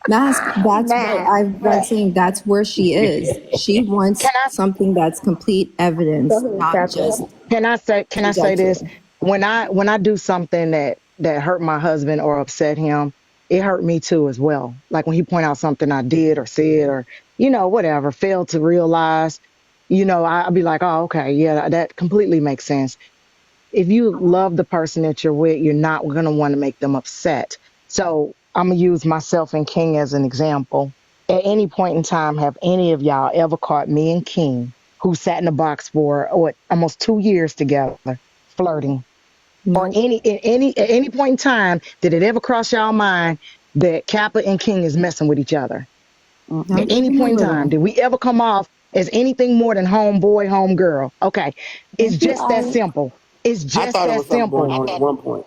Mask. That's what Nah. I'm saying. That's where she is. She wants Can I something that's complete evidence, Go ahead, not Captain. just can I say this? conjecture. When I do something that hurt my husband or upset him, it hurt me too as well. Like when he point out something I did or said or, whatever, failed to realize, I'll be like, oh, okay, yeah, that completely makes sense. If you love the person that you're with, you're not going to want to make them upset. So I'm going to use myself and King as an example. At any point in time, have any of y'all ever caught me and King, who sat in a box for almost 2 years together, flirting? Or Nope. at any point in time, did it ever cross y'all mind that Kappa and King is messing with each other? At Not Mm-mm. that any I point in know time, of. did we ever come off as anything more than homeboy, homegirl? Okay. It's Thank you, just that Ari. simple. It's I just thought it that was something going simple. on at one point.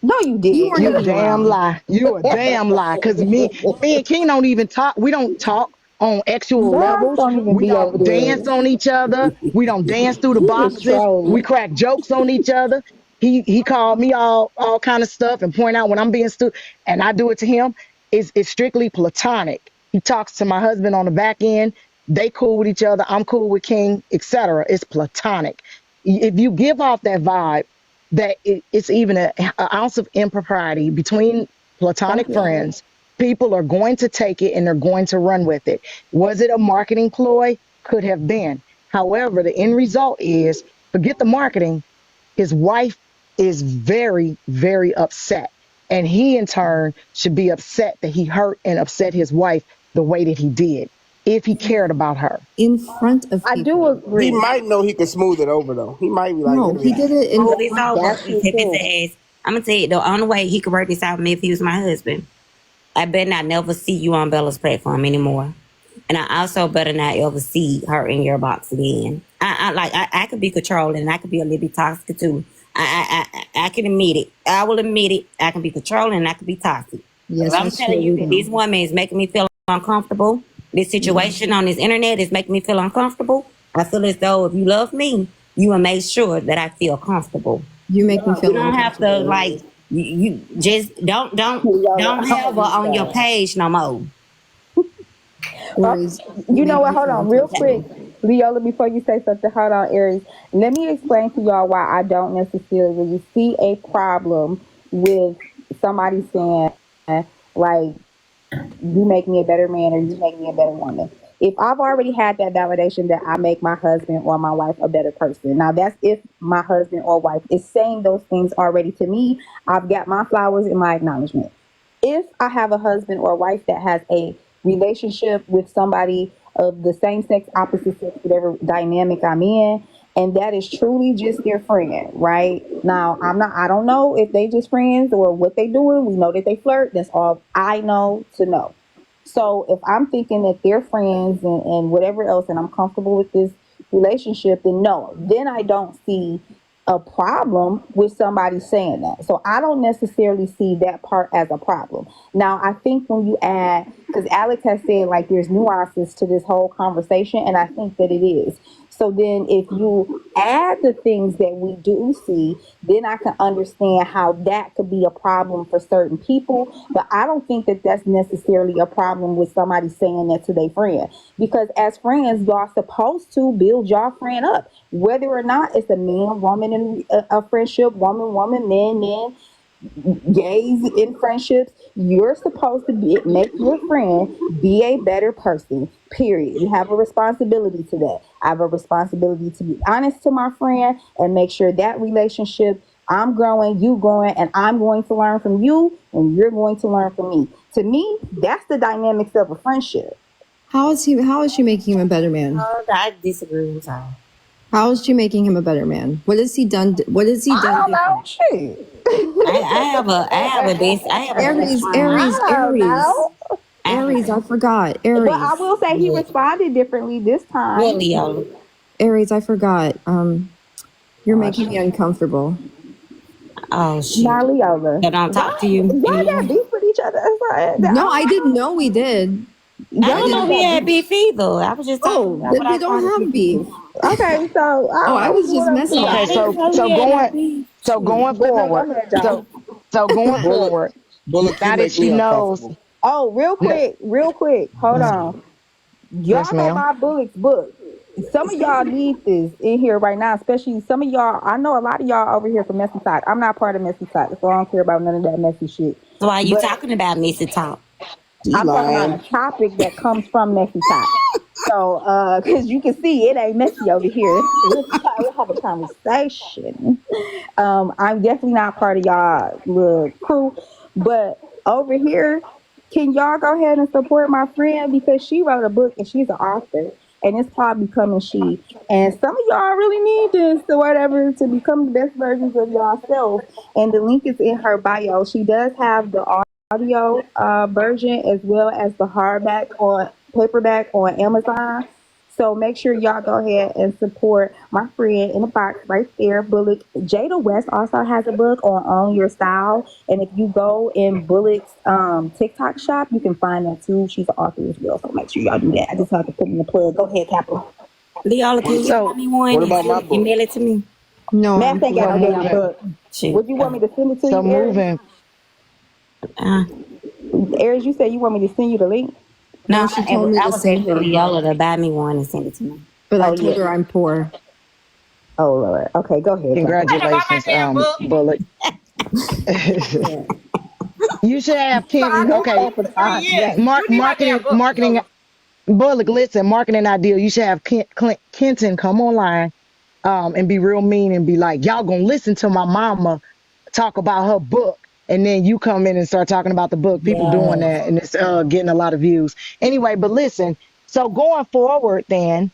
No, you You did. weren't You a even damn around. lie. You a damn lie. Cause me and King don't even talk. We don't talk on actual Guys levels. don't even We be over don't dance there. on each other. We don't dance through the You just boxes. We trolling. crack jokes on each other. He called me all kind of stuff and point out when I'm being stupid, and I do it to him. It's strictly platonic. He talks to my husband on the back end. They cool with each other. I'm cool with King, etc. It's platonic. If you give off that vibe that it's even an ounce of impropriety between Thank platonic you, Ari. friends, people are going to take it and they're going to run with it. Was it a marketing ploy? Could have been. However, the end result is forget the marketing. His wife is very, very upset. And he, in turn, should be upset that he hurt and upset his wife the way that he did, if he cared about her. In front of I do people. He agree. might know he could smooth it over though. He might be like, No, it'll be he all did right. it in Move this front. over That's and true tip his too. ass. I'm gonna tell you the only way he could work this out with me if he was my husband. I better not never see you on Bella's platform anymore. And I also better not ever see her in your box again. I could be controlling and I could be a little bit toxic too. I can admit it. I will admit it. I can be controlling and I can be toxic. If Yes, I'm that's true. telling you We that this know. woman is making me feel uncomfortable, this Yeah. situation on this internet is making me feel uncomfortable, I feel as though if you love me, you will make sure that I feel comfortable. You make me You feel don't have to uncomfortable. like you just don't I'm have gonna her be on your quiet. page no more. Oh, Aries, you you know make what? me Hold feel on, real quick, uncomfortable. Leola. Before you say something, hold on, Aries. Let me explain to y'all why I don't necessarily see a problem with somebody saying like you make me a better man or you make me a better woman. If I've already had that validation that I make my husband or my wife a better person. Now that's if my husband or wife is saying those things already to me. I've got my flowers and my acknowledgement. If I have a husband or wife that has a relationship with somebody of the same sex, opposite sex, whatever dynamic I'm in, and that is truly just their friend, right? Now, I don't know if they just friends or what they doing. We know that they flirt. That's all I know to know. So if I'm thinking that they're friends and whatever else, and I'm comfortable with this relationship, then no, then I don't see a problem with somebody saying that. So I don't necessarily see that part as a problem. Now, I think when you add, because Alex has said like there's nuances to this whole conversation, and I think that it is. So then if you add the things that we do see, then I can understand how that could be a problem for certain people. But I don't think that that's necessarily a problem with somebody saying that to their friend. Because as friends, y'all supposed to build your friend up. Whether or not it's a man, woman in a friendship, woman, woman, man, man, gays in friendships, you're supposed to make your friend be a better person. Period. You have a responsibility to that. I have a responsibility to be honest to my friend and make sure that relationship I'm growing, you growing, and I'm going to learn from you, and you're going to learn from me. To me, that's the dynamics of a friendship. How is he? How is she making him a better man? I disagree. I'm sorry. How is she making him a better man? What has he done? What has he I done don't know. different? Shit. I have a best Aries, friend. Aries, I don't Aries, know. I have a Aries. I forgot. But I Aries, will say he what? responded differently this What time. Leo? Aries. I forgot. You're Oh, making me shit. uncomfortable. Oh shit. Now, I Leola, don't why talk to you y'all got anymore. beef with each other? It's like, No, I didn't know we did. I I y'all don't know just if didn't. we got had beef. beef either. I was just talking Oh, about then what I we thought don't of have beef. people. Okay, so I Oh, don't I know was just what up with Yeah, messing with I Okay, y'all. you. didn't so know we so had no going beef. so Shit. going But no, forward. go ahead, John. So going Bullet, forward, Bullet, you now that make she me knows uncomfortable. Oh, real that quick, real quick. Hold on. Yes, Y'all go ma'am. buy Bullock's book. Some of y'all need this in here right now, especially some of y'all. I know a lot of y'all over here from Messy Talk. I'm not part of Messy Talk, so I don't care about none of that messy shit. So why are you But talking about Missy Talk? She I'm talking about lying. a topic that comes from Messy Talk. So, because you can see it ain't messy over here. We'll have a conversation. I'm definitely not part of y'all little crew, but over here, can y'all go ahead and support my friend because she wrote a book and she's an author, and it's called Becoming She. And some of y'all really need this or whatever to become the best versions of yourself. And the link is in her bio. She does have the audio version as well as the hardback on paperback on Amazon. So make sure y'all go ahead and support my friend in the box right there, Bullock. Jada West also has a book on Own Your Style. And if you go in Bullock's TikTok shop, you can find that too. She's an author as well. So make sure y'all do that. I just have to put in the plug. Go ahead, Capital. Leola, can you buy So me one What and about my and book? mail it to me? No, Math I'm ain't got so no poor. damn moving. book. Shoot. Would you want me to send it to So you, Aries? moving. Uh, Aries, you said you want me to send you the link? no, No, she told me I to was send asking her, Leola to buy me one and send it to me. but I Oh, told yeah. her I'm poor. Oh, Lord. Okay, go ahead, Capital. I know about my Congratulations, damn book. Bullet. Yeah. You should have I Ken. know This I Okay, need for 3 sabotage. years. Yes. You need my damn book, marketing. Leola. Bullet, listen, marketing idea. You should have Kenton come online, and be real mean and be like, y'all gonna listen to my mama talk about her book, and then you come in and start talking about the book. People doing Yes. that, and it's getting a lot of views. Anyway, but listen. So going forward, then,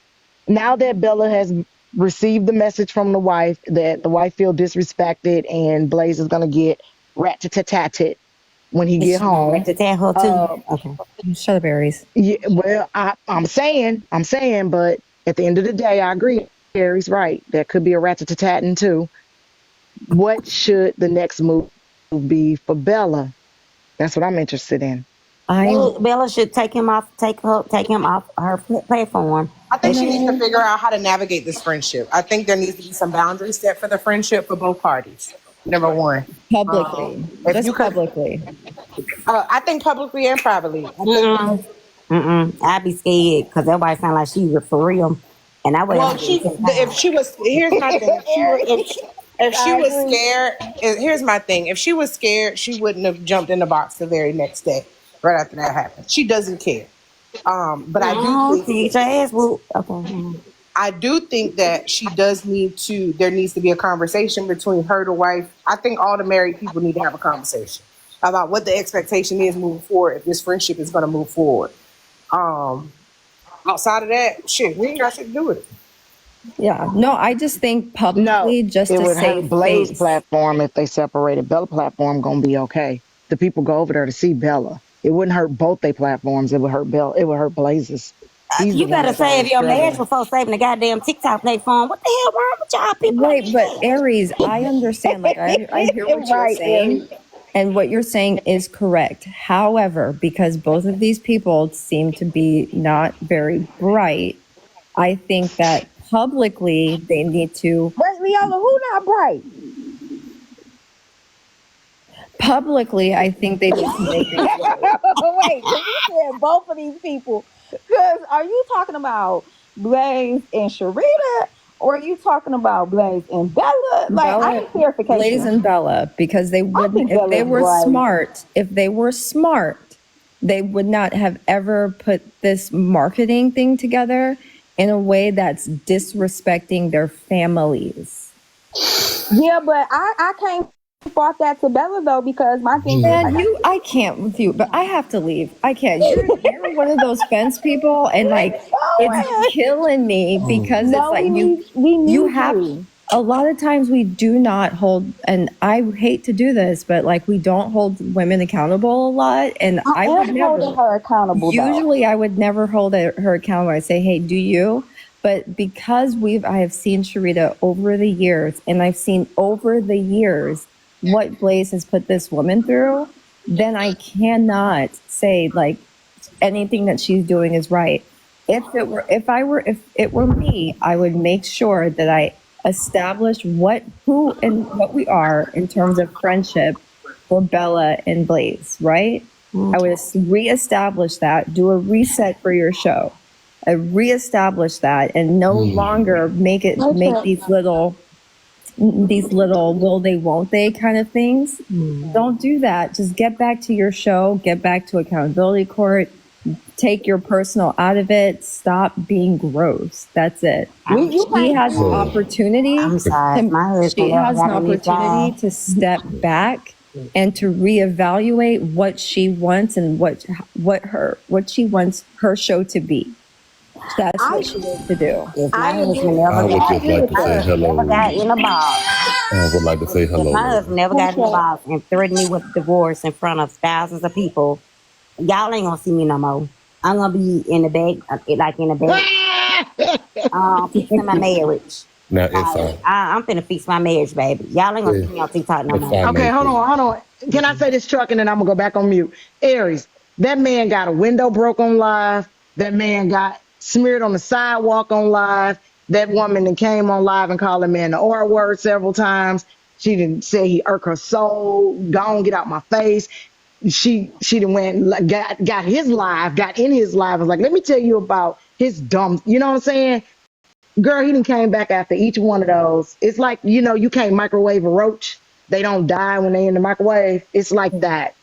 now that Bella has received the message from the wife that the wife feel disrespected, and Blaze is gonna get rat-tat-tat-tat when he Is get she gonna home. rent it to her too? Uh, Okay. Shut up, Aries. yeah, well, I'm saying, but at the end of the day, I agree. Gary's right. That could be a rat-a-tat-tat too. What should the next move be for Bella? That's what I'm interested in. I Bella should take him off her platform. I think she needs to no figure out how to navigate this friendship. I think there needs to be some boundaries set for the friendship for both parties. Number one, publicly, if you just could, publicly. I think publicly and privately. I think Mm-mm. Mm-mm. I'd be scared because that white sound like she was for real, and I weigh well, she 110 if pounds. she was here's my thing. If she I was agree. scared, here's my thing. If she was scared, she wouldn't have jumped in the box the very next day, right after that happened. She doesn't care. But Oh, to get your ass whooped. Okay. I do think that she does need to. There needs to be a conversation between her, the wife. I think all the married people need to have a conversation about what the expectation is moving forward if this friendship is going to move forward. Um, Outside of that, shit, we ain't got shit to do with it. Yeah, no, I just think No, publicly just it to would save hurt Blaze face. platform if they separated. Bella platform gonna be okay. The people go over there to see Bella. It wouldn't hurt both their platforms. It would hurt Bella. It would hurt Blaze's. He's the You one better that's save already your marriage struggling. before saving the goddamn TikTok platform. What the hell wrong with y'all people like Wait, but that? Aries, I understand. Like, I hear what you're Right, saying, Aries. and what you're saying is correct. However, because both of these people seem to be not very bright, I think that publicly they need to Wait, Leola, who not bright? publicly. I think they need to make things right. Wait, because you said both of these people. Because are you talking about Blaze and Sharita, or are you talking about Blaze and Bella? Like, I Bella, need Blaze clarification. and Bella, because they I wouldn't, think if they Bella's were bright. smart, they would not have ever put this marketing thing together in a way that's disrespecting their families. Yeah, but I can't fault that to Bella though because my thing is Man, like I can't with you, but I have to leave. I can't. You're one of those fence people, and like it's oh, killing me because it's no, like we you need have you. a lot of times we do not hold, and I hate to do this, but like we don't hold women accountable a lot, and I I would am never. holding her accountable though. Usually, I would never hold her accountable. I say, "Hey, do you?" But because I have seen Sharita over the years, and I've seen over the years what Blaze has put this woman through, then I cannot say like anything that she's doing is right. If it were me, I would make sure that I establish who and what we are in terms of friendship for Bella and Blaze, right? I would reestablish that, do a reset for your show. reestablish that and no longer make these little will they won't they kind of things. Don't do that. Just get back to your show, get back to accountability court, take your personal out of it, stop being gross. That's it. She has an opportunity. I'm sorry. My husband She never has an got in this opportunity job. to step back and to reevaluate what she wants and what she wants her show to be. That's what she needs to do. If my I husband agree. never I would got, just like to my say husband hello. never got in the box. I would like to say If hello, my lady. husband never got in the box and threatened me with divorce in front of thousands of people, y'all ain't gonna see me no more. I'm gonna be in the back, fixing my marriage. Now, if I, I'm finna fix my marriage, baby. Y'all ain't gonna see me on TikTok no if I more. may Okay, please. hold on. Can I say this, Truck, and then I'm gonna go back on mute? Aries, that man got a window broke on live. That man got smeared on the sidewalk on live. That woman that came on live and called him man the R word several times. She didn't say he irked her soul. Gone, get out my face. She done went got his live, got in his live. Was like, let me tell you about his dumb. You know what I'm saying? Girl, he done came back after each one of those. It's like, you can't microwave a roach. They don't die when they in the microwave. It's like that.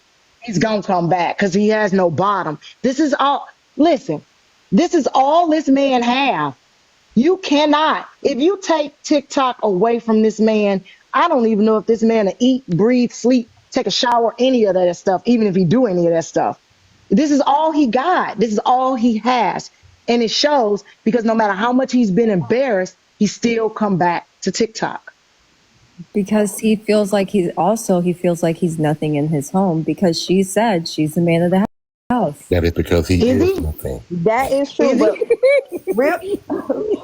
He's gonna come back because he has no bottom. Listen, this is all this man have. You cannot, if you take TikTok away from this man, I don't even know if this man will eat, breathe, sleep, take a shower, any of that stuff, even if he do any of that stuff. This is all he got. This is all he has. And it shows because no matter how much he's been embarrassed, he still come back to TikTok. Because he feels like he feels like he's nothing in his home because she said she's the man of the house. That is because he Is is he? nothing. That is true, Is but he?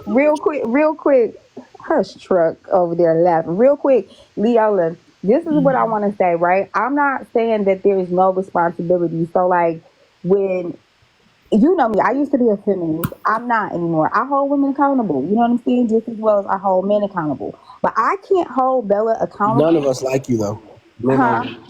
real quick, hush, Truck over there laughing. Real quick, Leola, this is what I want to say, right? I'm not saying that there is no responsibility. So, like, when you know me, I used to be a feminist. I'm not anymore. I hold women accountable. You know what I'm saying? Just as well as I hold men accountable. But I can't hold Bella None of accountable. us like you though, men or Huh? women.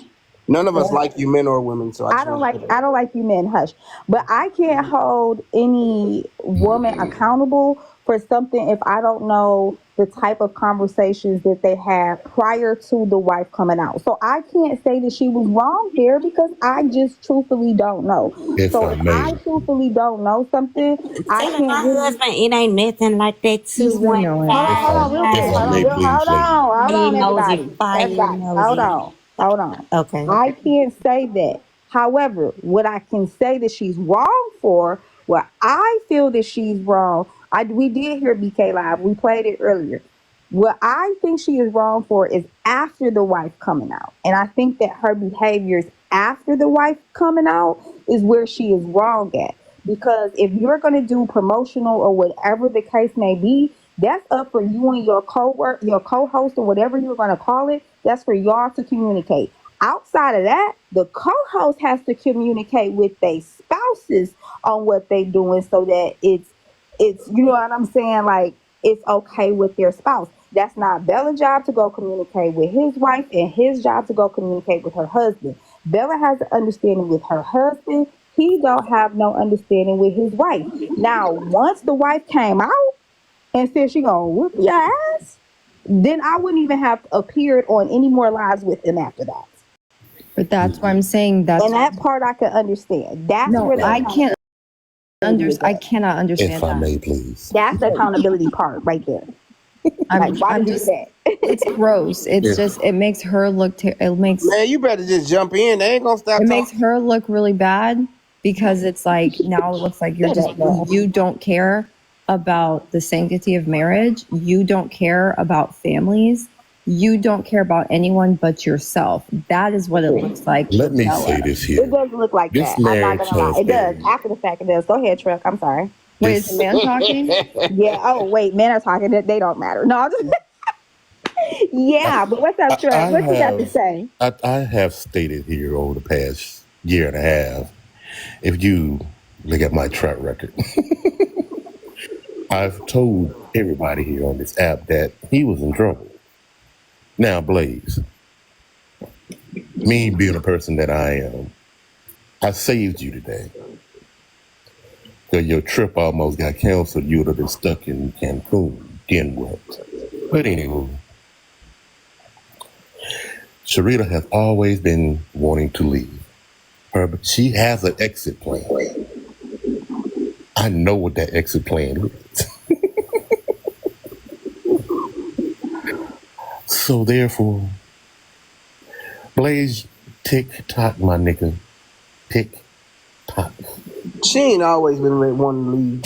None of us like you, men or women. So I just want to say that. I don't like you men, hush. But I can't hold any woman accountable for something if I don't know the type of conversations that they had prior to the wife coming out. So I can't say that she was wrong there because I just truthfully don't know. If So I if I may, truthfully don't know something, I Telling can't my really. husband it ain't nothing like that. He's annoying. if I, Real quick. if I Hold on, may please, lady. hold Big on, nosy, everybody. fire Everybody, hold nosy. on, hold on. Okay. I can't say that. However, what I can say that she's wrong for, what I feel that she's wrong. We did hear BK live. We played it earlier. What I think she is wrong for is after the wife coming out, and I think that her behaviors after the wife coming out is where she is wrong at. Because if you're going to do promotional or whatever the case may be, that's up for you and your co-host or whatever you're going to call it. That's for y'all to communicate. Outside of that, the co-host has to communicate with their spouses on what they're doing so that it's you know what I'm saying, like it's okay with their spouse. That's not Bella's job to go communicate with his wife and his job to go communicate with her husband. Bella has an understanding with her husband. He don't have no understanding with his wife. Now, once the wife came out and said she gonna whoop your ass, then I wouldn't even have appeared on any more lives with him after that. But that's why I'm saying And that part I can understand. That's no, where the I can't accountability is I at. cannot If understand I that. may please. That's the accountability part right there. Like, why I'm did you just do that? it's gross. It's If just it makes her look Man, you better just jump in. They ain't gonna stop it makes talking. her look really bad because it's like now it looks like you don't care about the sanctity of marriage. You don't care about families. You don't care about anyone but yourself. That is what it looks like let with me Bella. say this It here, doesn't look like this that. I'm not marriage gonna lie. has It does. been After the fact, it does. Go ahead, Truck. I'm sorry. Wait, is the this. man talking? Yeah. Oh, wait. Men are talking. They don't matter. No. I, Yeah. But what's up, Truck? What you got to say? I have stated here over the past year and a half. If you look at my track record, I've told everybody here on this app that he was in trouble. Now, Blaze, me being a person that I am, I saved you today. Because your trip almost got canceled. You would have been stuck in Cancun. Then what? But anyway, Sharita has always been wanting to leave. She has an exit plan. I know what that exit plan is. So therefore, Blaze, tick tock, my nigga. Tick tock. She ain't always been wanting to leave.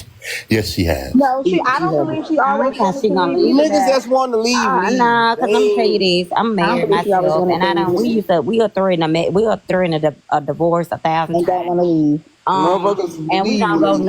Yes, she has. No, She I don't haven't. believe she I always don't think wanted she to gonna leave leave. either. Niggas Now, that's wanting to leave. Nah, cause I'm tell you this. I'm I don't married believe she always myself, wanted and to I don't. leave We are threatening a divorce 1,000 and don't times. want to leave. Motherfuckers And we leave don't when go they.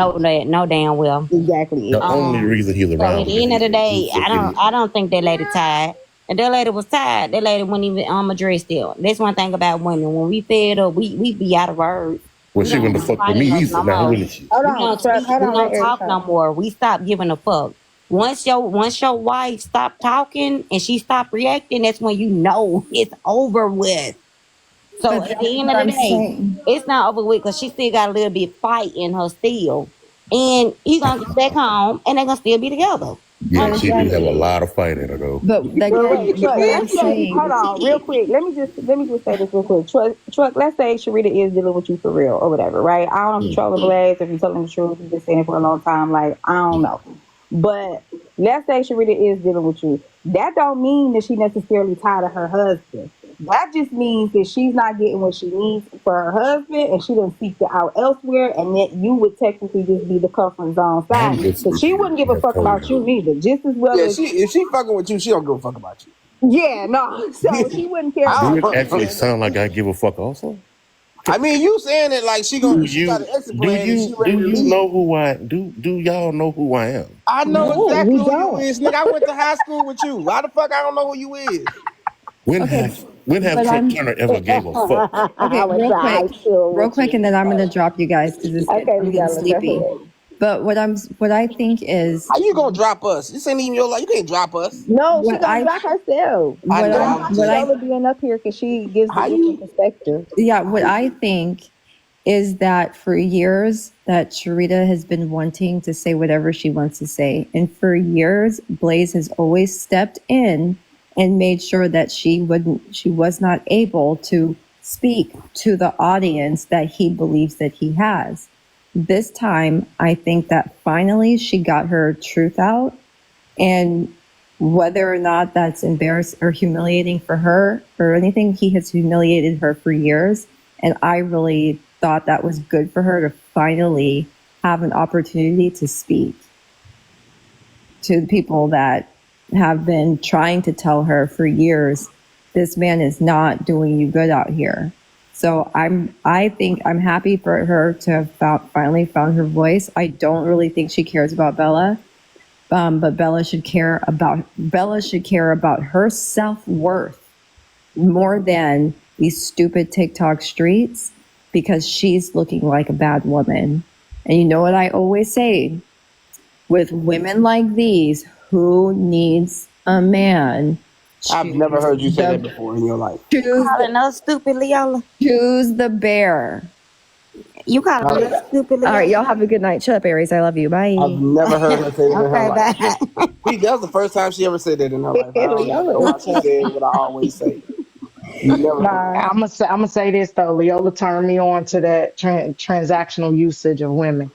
no damn well. Exactly The it. only reason he's So at around is the because end of he's the day, abusive. I don't think that lady tired. And that lady was tired. That lady wouldn't even address still. That's one thing about women. When we fed up, we be out of words. Well, We she don't wouldn't be have fucked with me fighting us either no now, more. wouldn't she? Hold We on, don't truck. speak. Hold We on, let don't Eric talk no talk. more. We stop giving a fuck. Once your wife stop talking and she stop reacting, that's when you know it's over with. So But at that's the end what of the I'm day, saying. it's not over with because she still got a little bit fight in her still. And you gonna get back home and they gonna still be together. Yeah, But she do again, have a Honestly. lot of fight in her though. but Well, again, wait, Truck. what I'm Let's say, hold saying, on, real quick. Let me just say this real quick. Truck. Let's say Sharita is dealing with you for real or whatever, right? I don't know if you're trolling Blaze, if you're telling the truth, you've been saying it for a long time. Like I don't know, but let's say Sharita is dealing with you. That don't mean that she necessarily tired of her husband. That just means that she's not getting what she needs for her husband, and she done seeked it out elsewhere, and that you would technically just be the comfort zone I'm side. just But she wouldn't give a have fuck told about you her. neither, just as well Yeah, as if she fucking with you, she don't give a fuck about you. yeah, no. So she wouldn't care Do about it you actually I, then. sound like I give a fuck also? I mean, you saying it like Do she got you an exit plan and she ready do to you leave. know who I do y'all know who I am? I know No, exactly we who you don't. is, nigga. I went to high school with you. Why the fuck I don't know who you is? When okay, have when have but Truck I'm Turner ever gave a fuck? I okay, went to high school real with quick, you. and then I'm gonna drop you guys because Okay, I'm getting Leola, go sleepy. ahead. But what I think is How you gonna drop us? This ain't even your life. You can't drop us. No, she what gonna I drop herself. I what But know. I'm I'm I'm happy what just I Lola being up here because she gives a how different you. perspective. yeah, what I think is that for years that Sharita has been wanting to say whatever she wants to say. And for years, Blaze has always stepped in and made sure that she was not able to speak to the audience that he believes that he has. This time, I think that finally she got her truth out, and whether or not that's embarrassing or humiliating for her or anything, he has humiliated her for years. And I really thought that was good for her to finally have an opportunity to speak to the people that have been trying to tell her for years, this man is not doing you good out here. So I think I'm happy for her to have finally found her voice. I don't really think she cares about Bella. But Bella should care about her self-worth more than these stupid TikTok streets, because she's looking like a bad woman. And you know what I always say, with women like these, who needs a man? I've Choose never heard you say that the before in your life. You calling us stupid, Leola? choose the bear. You I've, calling us stupid, All right, Leola? y'all have a good night. Shut up, Aries. I love you. I've Bye. never heard her say that in her Okay, life. bye. That was the first time she ever said that in her life. I don't even Leola know is why she funny. said what I always say. You never heard Nah, I'm gonna say this though. Leola turned me on to that transactional usage of women.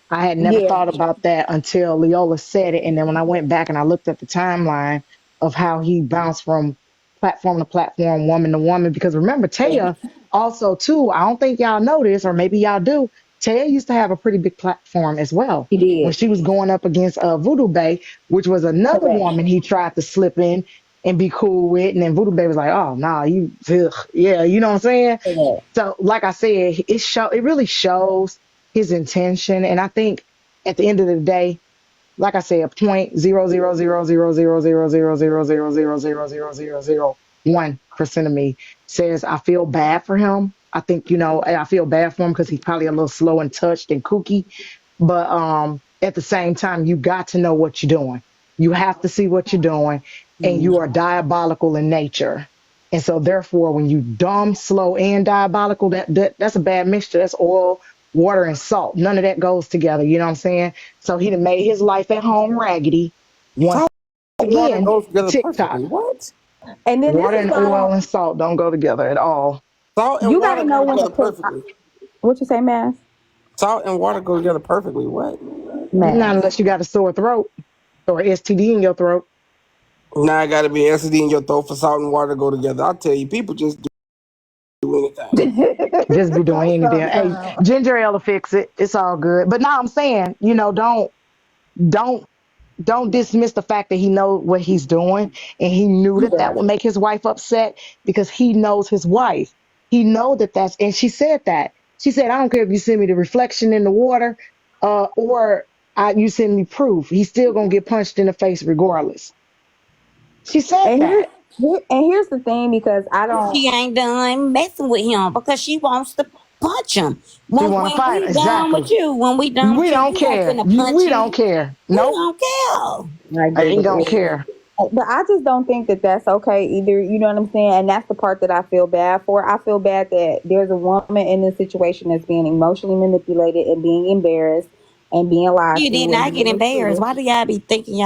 I had never yeah, thought about that until Leola said it, and then when I went back and I looked at the timeline of how he bounced from platform to platform, woman to woman. Because remember, Taya also too. I don't think y'all know this, or maybe y'all do. Taya used to have a pretty big platform as well he when did. she was going up against Voodoo Bay, which was another Correct. woman he tried to slip in and be cool with. And then Voodoo Bay was like, oh, nah, ugh. Yeah, you know what I'm saying? Correct. So, like I said, it really shows his intention. And I think at the end of the day, like I said, 0.000000000000001% of me says I feel bad for him. I think, I feel bad for him because he's probably a little slow and touched and kooky. But at the same time, you got to know what you're doing. You have to see what you're doing, and you are diabolical in nature. And so therefore, when you dumb, slow, and diabolical, that's a bad mixture. That's oil water and salt. None of that goes together. You know what I'm saying? So he done made his life at home raggedy. Once Salt and water again, goes together TikTok. perfectly. What? And then this Water is and why I oil don't. and salt don't go together at all. Salt and You got water to go know when to together put. perfectly. What you say, Mass? Salt and water go together perfectly. What? Not Mass. unless you got a sore throat or STD in your throat. Now I gotta be STD in your throat for salt and water to go together. I tell you, people just do anything. Just be doing anything. Hey, Sometimes. ginger ale will fix it. It's all good. But now I'm saying, don't don't dismiss the fact that he knows what he's doing, and he knew that Yeah. that would make his wife upset because he knows his wife. He know that that's, and she said that. She said, I don't care if you send me the reflection in the water, or you send me proof. He's still gonna get punched in the face regardless. She said And that. here's the thing, because I don't. She ain't done messing with him because she wants to punch him. She When, want to when fight. we done with Exactly. you, when we done We with you, don't we ain't care. finna punch We don't you. care. We Nope. don't care. I I get ain't it. gonna care. But I just don't think that that's okay either. You know what I'm saying? And that's the part that I feel bad for. I feel bad that there's a woman in this situation that's being emotionally manipulated and being embarrassed and being lied You to did and not being get embarrassed. mistreated. Why do y'all be thinking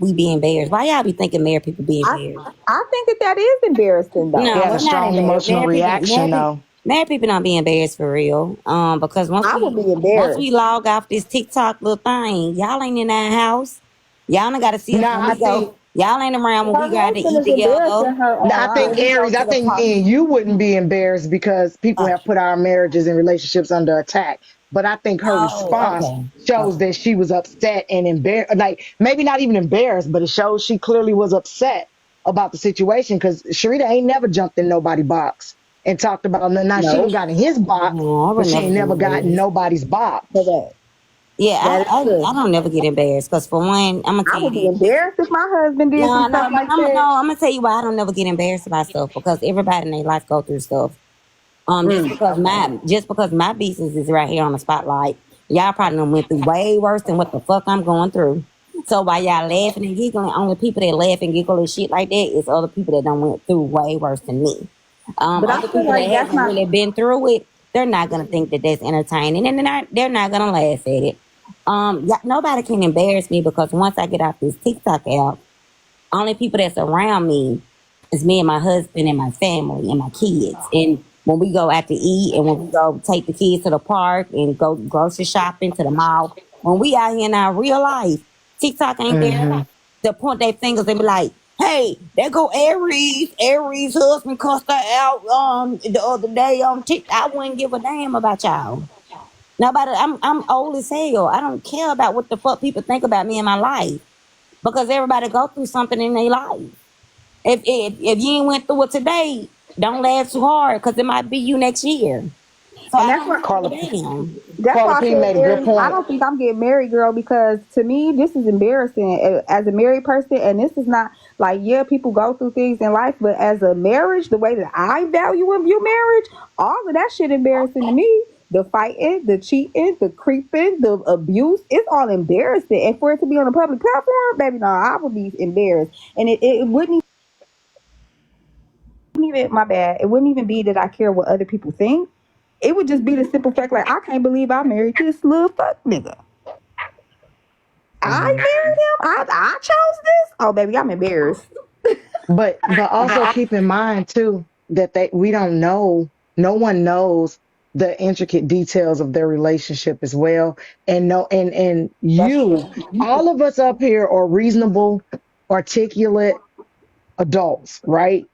we be embarrassed? Why y'all be thinking married people be I embarrassed? I think that that is embarrassing He though. No, had a we're not strong embarrassed. emotional reaction though. Married people don't be embarrassed for real. Because I would be embarrassed. once we log off this TikTok little thing, y'all ain't in our house. Y'all ain't got to see us when Now I we go. think Y'all ain't around when we Her got to husband eat is together. embarrassing her I online. think We go Aries, I to the think park. me and you wouldn't be embarrassed because people Uh, have put our marriages and relationships under attack. But I think her oh, response okay. shows Okay. that she was upset and embarrassed. Like maybe not even embarrassed, but it shows she clearly was upset about the situation because Sharita ain't never jumped in nobody's box and talked about nothing. Now she ain't No, got in his box, No, I but would she never ain't get never gotten embarrassed. nobody's box. correct. Yeah, That is I true. don't never get embarrassed because for one, I'm gonna I tell you would be this. embarrassed if my husband did some No, stuff no, like that. I'm gonna tell you why I don't never get embarrassed about stuff because everybody in their life go through stuff. Okay. Just because my business is right here on the spotlight, y'all probably done went through way worse than what the fuck I'm going through. So while y'all laughing and giggling, only people that laugh and giggle and shit like that is other people that done went through way worse than me. But I Other feel people that like that's haven't not. really been through it, they're not gonna think that that's entertaining, and they're not gonna laugh at it. Yeah, nobody can embarrass me because once I get off this TikTok app, only people that's around me is me and my husband and my family and my kids. And when we go out to eat and when we go take the kids to the park and go grocery shopping to the mall, when we out here in our real life, TikTok ain't there Hmm. to point their fingers and be like, hey, there go Aries. Aries' husband cussed her out the other day on TikTok. I wouldn't give a damn about y'all. Nobody, I'm old as hell. I don't care about what the fuck people think about me in my life because everybody go through something in their life. If you ain't went through it today, don't laugh too hard because it might be you next year. So And I that's don't what. give a Carla damn. That's Carla why I P said, made a good Aries, I point. don't think I'm getting married, girl, because to me, this is embarrassing as a married person. And this is not like, yeah, people go through things in life, but as a marriage, the way that I value and view marriage, all of that shit embarrassing to me. The fighting, the cheating, the creeping, the abuse, it's all embarrassing. And for it to be on a public platform, baby, no, I would be embarrassed. And it wouldn't even, my bad, it wouldn't even be that I care what other people think. It would just be the simple fact, like, I can't believe I married this little fuck nigga. I Hmm. married him. I chose this. Oh, baby, I'm embarrassed. But also keep in mind too that we don't know, no one knows the intricate details of their relationship as well. And no, and That's true. all of us up here are reasonable, articulate adults, right?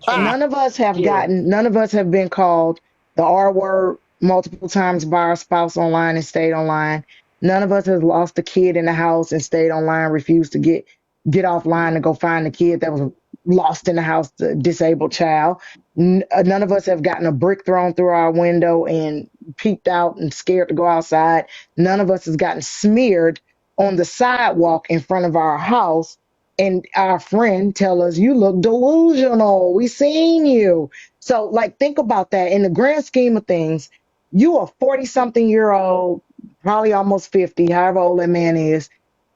True. None of us have been called the R word multiple times by our spouse online and stayed online. None of us has lost a kid in the house and stayed online, refused to get offline to go find the kid that was lost in the house, the disabled child. None of us have gotten a brick thrown through our window and peeked out and scared to go outside. None of us has gotten smeared on the sidewalk in front of our house and our friend tell us you look delusional, we seen you. So like think about that in the grand scheme of things. You are 40 something year old, probably almost 50, however old that man is,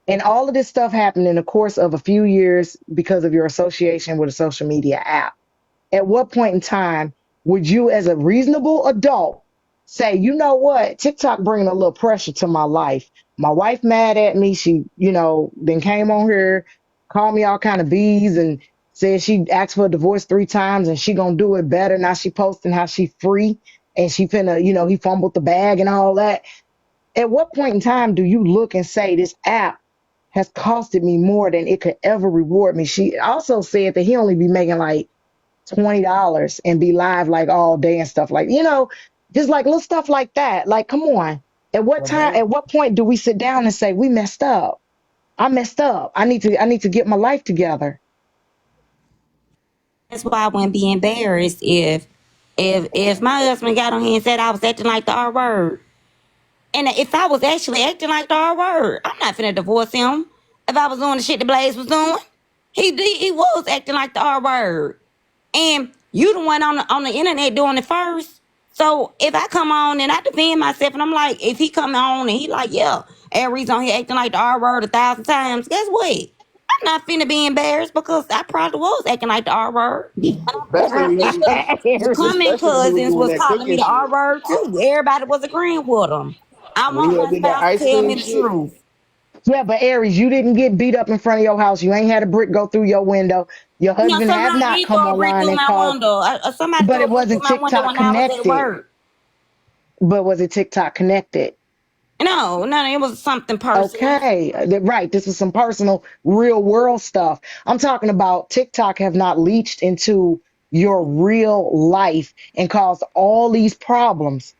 and all of this stuff happened in the course of a few years because of your association with a social media app. At what point in time would you as a reasonable adult say, you know what, TikTok bringing a little pressure to my life. My wife mad at me. She, then came on here, called me all kind of bees, and said she asked for a divorce 3 times and she gonna do it better. Now she posting how she free and she finna, he fumbled the bag and all that. At what point in time do you look and say this app has costed me more than it could ever reward me? She also said that he only be making like $20 and be live like all day and stuff like, just like little stuff like that. Like, come on. At what point do we sit down and say we messed up? I messed up. I need to get my life together. That's why I wouldn't be embarrassed if my husband got on here and said I was acting like the R word. And if I was actually acting like the R word, I'm not finna divorce him. If I was doing the shit that Blaze was doing, he was acting like the R word. And you the one on the internet doing it first. So if I come on and I defend myself and I'm like, if he come on and he like, yeah, Aries on here acting like the R word 1,000 times, guess what? I'm not finna be embarrassed because I probably was acting like the R word. Especially when you, The comment especially when you were cousins doing was that calling me cooking the shit. R word too. Everybody was agreeing with them. I When want you had my did that spouse to ice tell cream me the shit. truth. Yeah, but Aries, you didn't get beat up in front of your house. You ain't had a brick go through your window. Your You know, husband have somebody not did come throw a brick online through and my called, window. Somebody but threw it a brick through wasn't my window TikTok when I was at connected. work. But was it TikTok connected? No, it was something personal. Okay, right. This is some personal, real world stuff. I'm talking about TikTok have not leached into your real life and caused all these problems.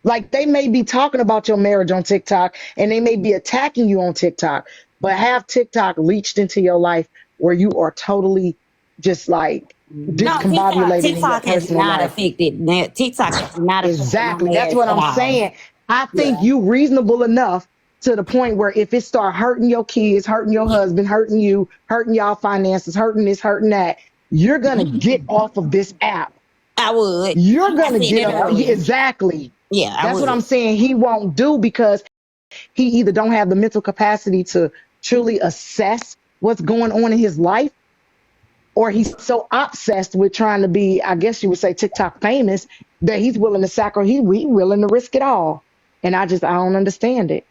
Like they may be talking about your marriage on TikTok and they may be attacking you on TikTok, but have TikTok leached into your life where you are totally just like No, TikTok, discombobulated in your TikTok has personal not life. affected. TikTok has not affected my Exactly. That's marriage what at I'm all. saying. I think Yeah. you reasonable enough to the point where if it start hurting your kids, hurting your husband, hurting you, hurting y'all finances, hurting this, hurting that, you're gonna get off of this app. I would. You're I gonna said get that up. earlier. Exactly. Yeah, I That's what I'm would. saying. He won't do because he either don't have the mental capacity to truly assess what's going on in his life, or he's so obsessed with trying to be, I guess you would say, TikTok famous that he's willing to sacrifice. He willing to risk it all. And I don't understand it.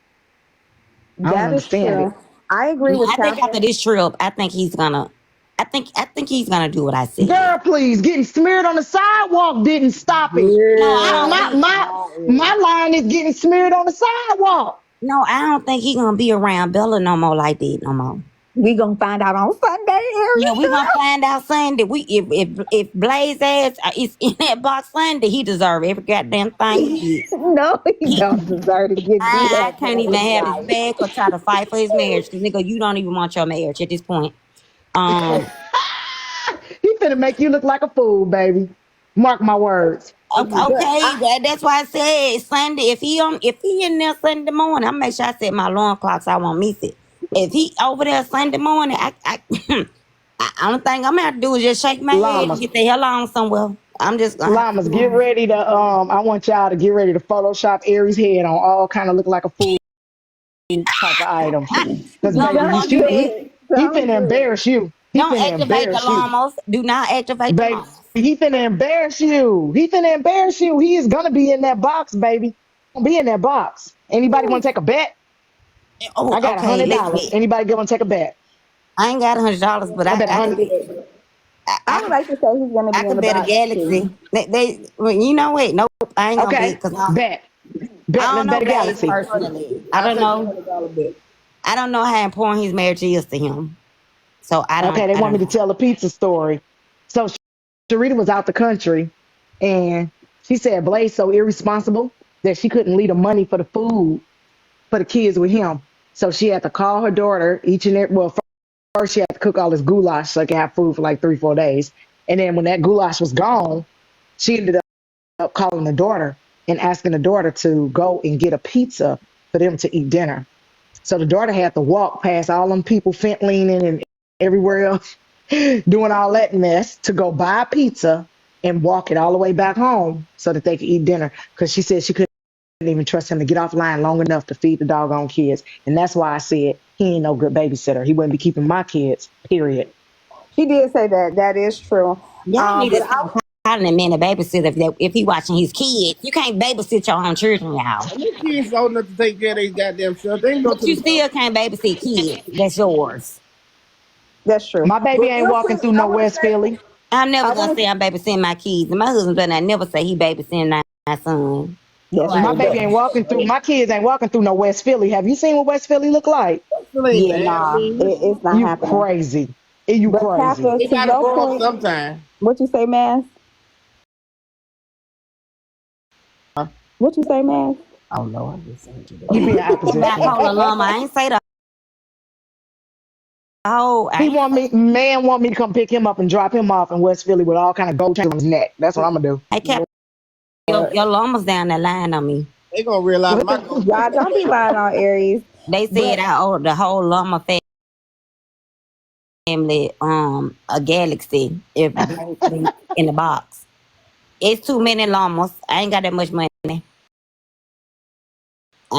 I don't That is understand it. true. I agree with I think after Catherine. this trip, I think he's gonna do what I said. Girl, please, getting smeared on the sidewalk didn't stop him. No, I I, don't Yeah, my think. my not my it. line is getting smeared on the sidewalk. No, I don't think he gonna be around Bella no more like that no more. We gonna find out on Sunday, Yeah, Aries we gonna girl. find out Sunday. We if Blaze ass is in that box Sunday, he deserve every goddamn thing he gets. No, he He, don't deserve to get beat I up can't all even his have his life. back or try to fight for his marriage because nigga, you don't even want your marriage at this point. Um, He finna make you look like a fool, baby. Mark my words. But okay, that's why I said Sunday. If he in there Sunday morning, I make sure I set my alarm clock so I won't miss it. If he over there Sunday morning, I only thing I'm gonna have to do is just shake my head and Llamas. get the hell on somewhere. I'm just gonna have to Llamas, get do ready to I want y'all to get ready to Photoshop Aries head on all kind of look like a fool type of items. it. Cause baby, sounds Don't he do that. he good. he Sounds finna good. embarrass you. He Don't finna activate the embarrass you. llamas. Do not activate the Baby, llamas. he finna embarrass you. He finna embarrass you. He is gonna be in that box, baby. Gonna be in that box. Anybody wanna take a bet? Oh, I got a okay. hundred Let's dollars. see. Anybody gonna take a bet? I ain't got $100, but I bet a I hundred. could I would like to say he's gonna I be in could the bet a box too. galaxy. Well, you know what? Nope, I ain't gonna bet Okay, because bet. I Bet. don't Let's know bet a Blaze galaxy. personally. I I'll don't take the know. $100 bet. I don't know how important his marriage is to him. So Okay, they I want don't me to know. tell a pizza story. So Sharita was out the country and she said Blaze so irresponsible that she couldn't leave the money for the food for the kids with him. So she had to call her daughter each and every, well, first she had to cook all this goulash so they could have food for like 3, 4 days. And then when that goulash was gone, she ended up calling the daughter and asking the daughter to go and get a pizza for them to eat dinner. So the daughter had to walk past all them people fent leaning and everywhere else doing all that mess to go buy a pizza and walk it all the way back home so that they could eat dinner. Because she said she couldn't even trust him to get off line long enough to feed the doggone kids. And that's why I said he ain't no good babysitter. He wouldn't be keeping my kids, period. She did say that. That is true. Y'all need to But I stop calling a man a babysitter if he watching his kids. You can't babysit your own children, y'all. And your kids old enough to take care of their goddamn self. They can go But to you the store. still can't babysit kids. That's yours. That's true. My baby But ain't real walking quick, through I no want to West say, Philly. I'm never I gonna want say to. I'm babysitting my kids. And my husband better not never say he babysitting my son. That's My true. baby ain't walking through. My kids ain't walking through no West Philly. Have you seen what West Philly look like? That still ain't Yeah, bad. I nah, mean, it's not You happening. crazy. You But crazy. Kappa, they to gotta your grow up point, sometime. what you say, Mass? Huh? What you say, Mass? Oh no, I'm just saying to He being And opposition. bipolar llama, I ain't say the whole. I He ain't want me, man, want me to come pick him up and drop him off in West Philly with all kind of gold chains on his neck. That's what I'm gonna do. I kept your llama's down the line on me. they gonna realize my goal. Y'all don't be lying on Aries. They said But I owe the whole llama family a galaxy if Blaze sleep in the box. It's too many llamas. I ain't got that much money. I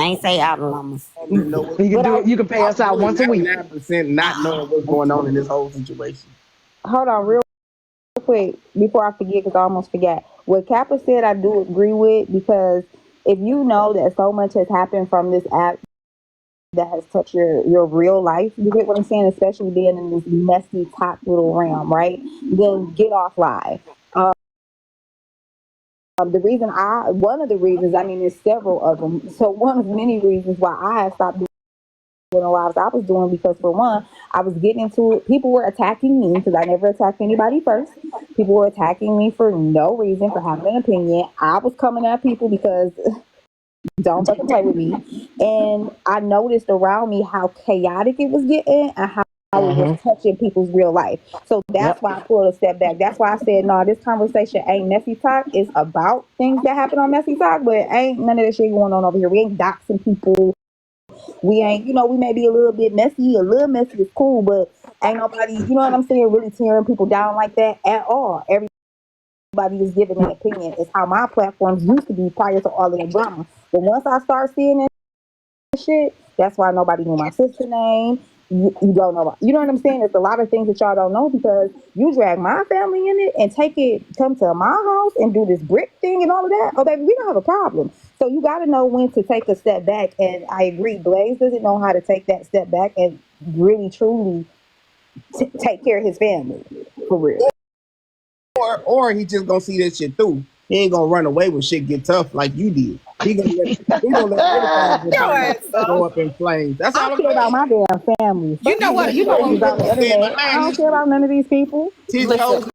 ain't say all the llamas. To know You can but do I it. You can pay us I'm out really once a week. 99% not knowing what's going on in this whole situation. hold on real quick before I forget because I almost forgot. What Kappa said, I do agree with because if you know that so much has happened from this app that has touched your real life, you get what I'm saying, especially being in this messy top little realm, right? Then get off live. The reason one of the reasons, I mean, there's several of them. So one of many reasons why I have stopped doing the lives I was doing because for one, I was getting into it. People were attacking me because I never attacked anybody first. People were attacking me for no reason, for having an opinion. I was coming at people because don't fucking play with me. And I noticed around me how chaotic it was getting and how it was Hmm. touching people's real life. So that's Yep. why I pulled a step back. That's why I said, no, this conversation ain't messy talk. It's about things that happen on messy talk, but ain't none of that shit going on over here. We ain't doxing people. We ain't, we may be a little bit messy. A little messy is cool, but ain't nobody, you know what I'm saying, really tearing people down like that at all. Everybody is giving an opinion. It's how my platforms used to be prior to all of the drama. But once I start seeing that shit, that's why nobody knew my sister name. You don't know you know what I'm saying? There's a lot of things that y'all don't know because you drag my family in it and come to my house and do this brick thing and all of that. Oh baby, we don't have a problem. So you gotta know when to take a step back. And I agree, Blaze doesn't know how to take that step back and really truly take care of his family. For real. Or he just gonna see this shit through. He ain't gonna run away when shit get tough like you did. He gonna let everything Your ass go up. up in flames. That's I all I'm care about saying. my damn family. You Fuck know these what? other You know He what? crazies on the really said, my internet. I man, don't care about none of these people. his Listen, whole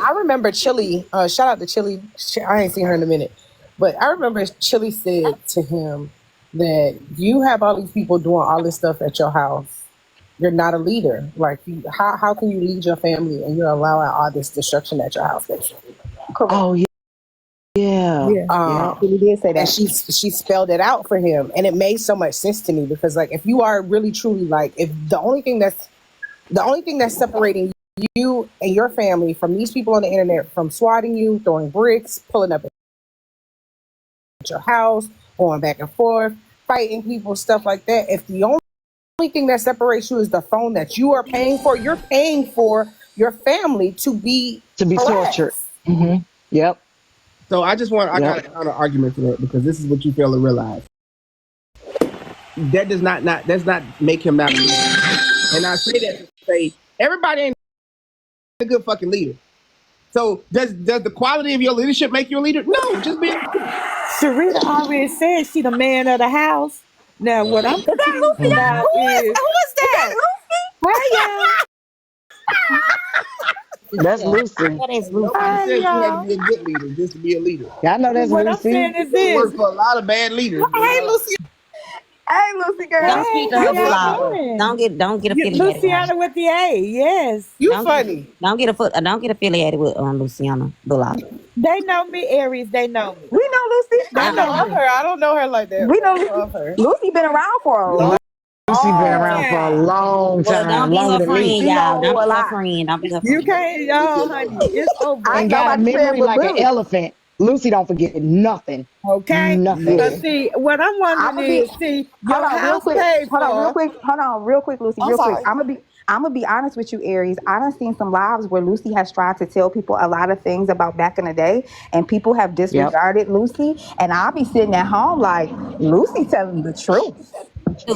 I remember Chili. Shout out to Chili. I ain't seen her in a minute, but I remember Chili said to him that you have all these people doing all this stuff at your house. You're not a leader. Like, how can you lead your family and you're allowing all this destruction at your house, basically? Correct. Oh yeah. Yeah. Yeah. Yeah. Um, He did say and that. she spelled it out for him, and it made so much sense to me because, like, if you are really truly like, if the only thing that's separating you and your family from these people on the internet, from swatting you, throwing bricks, pulling up at your house, going back and forth, fighting people, stuff like that. If the only thing that separates you is the phone that you are paying for, you're paying for your family to be To be tortured. harassed. Hmm. Yep. So I got Yep. a counter argument to that because this is what you fail to realize. That does not make him not a leader. And I say that to say everybody ain't a good fucking leader. So does the quality of your leadership make you a leader? No, just be a leader. Sharita already said she the man of the house. Now, what I'm Is that confused Luciana? about is, Who is Is that that? Lucy? hi y'all, That's Yeah, Lucy. that is Lucy. Nobody hi says you have to y'all. be a good leader just to be a leader. Yeah, I know that's What I'm Lucy. saying is It this. works for a lot of bad leaders. Hey, Lucy. Hey, Lucy Don't girl. speak Hey, to how her, y'all Blog. doing? Don't get affiliated with her. Luciana with the A, yes. You funny. Don't get affiliated with Luciana Bullock. They know me, Aries. They know me. We know Lucy. They I know know of me. her. I don't know her like that, We but know I know Lucy. of her. Lucy been around for a long Lucy been around for a Time. long Well, don't time, be longer her than friend, me, she y'all. gone Don't through a be her lot. friend. Don't be her You friend. can't, oh, honey, it's over. I and ain't know got a about you playing memory with like an bullet. elephant. Lucy don't forget nothing. Okay? Nothing. But Yeah. see, what I'm I'm wondering gonna be. is, see, Hold your on, real house quick. paid Hold on, real for. quick. Hold on, real quick, Lucy. I'm Real quick. sorry. I'm gonna be honest with you, Aries. I done seen some lives where Lucy has tried to tell people a lot of things about back in the day, and people have Yep. disregarded Lucy. And I'll be sitting at home like Lucy telling the truth.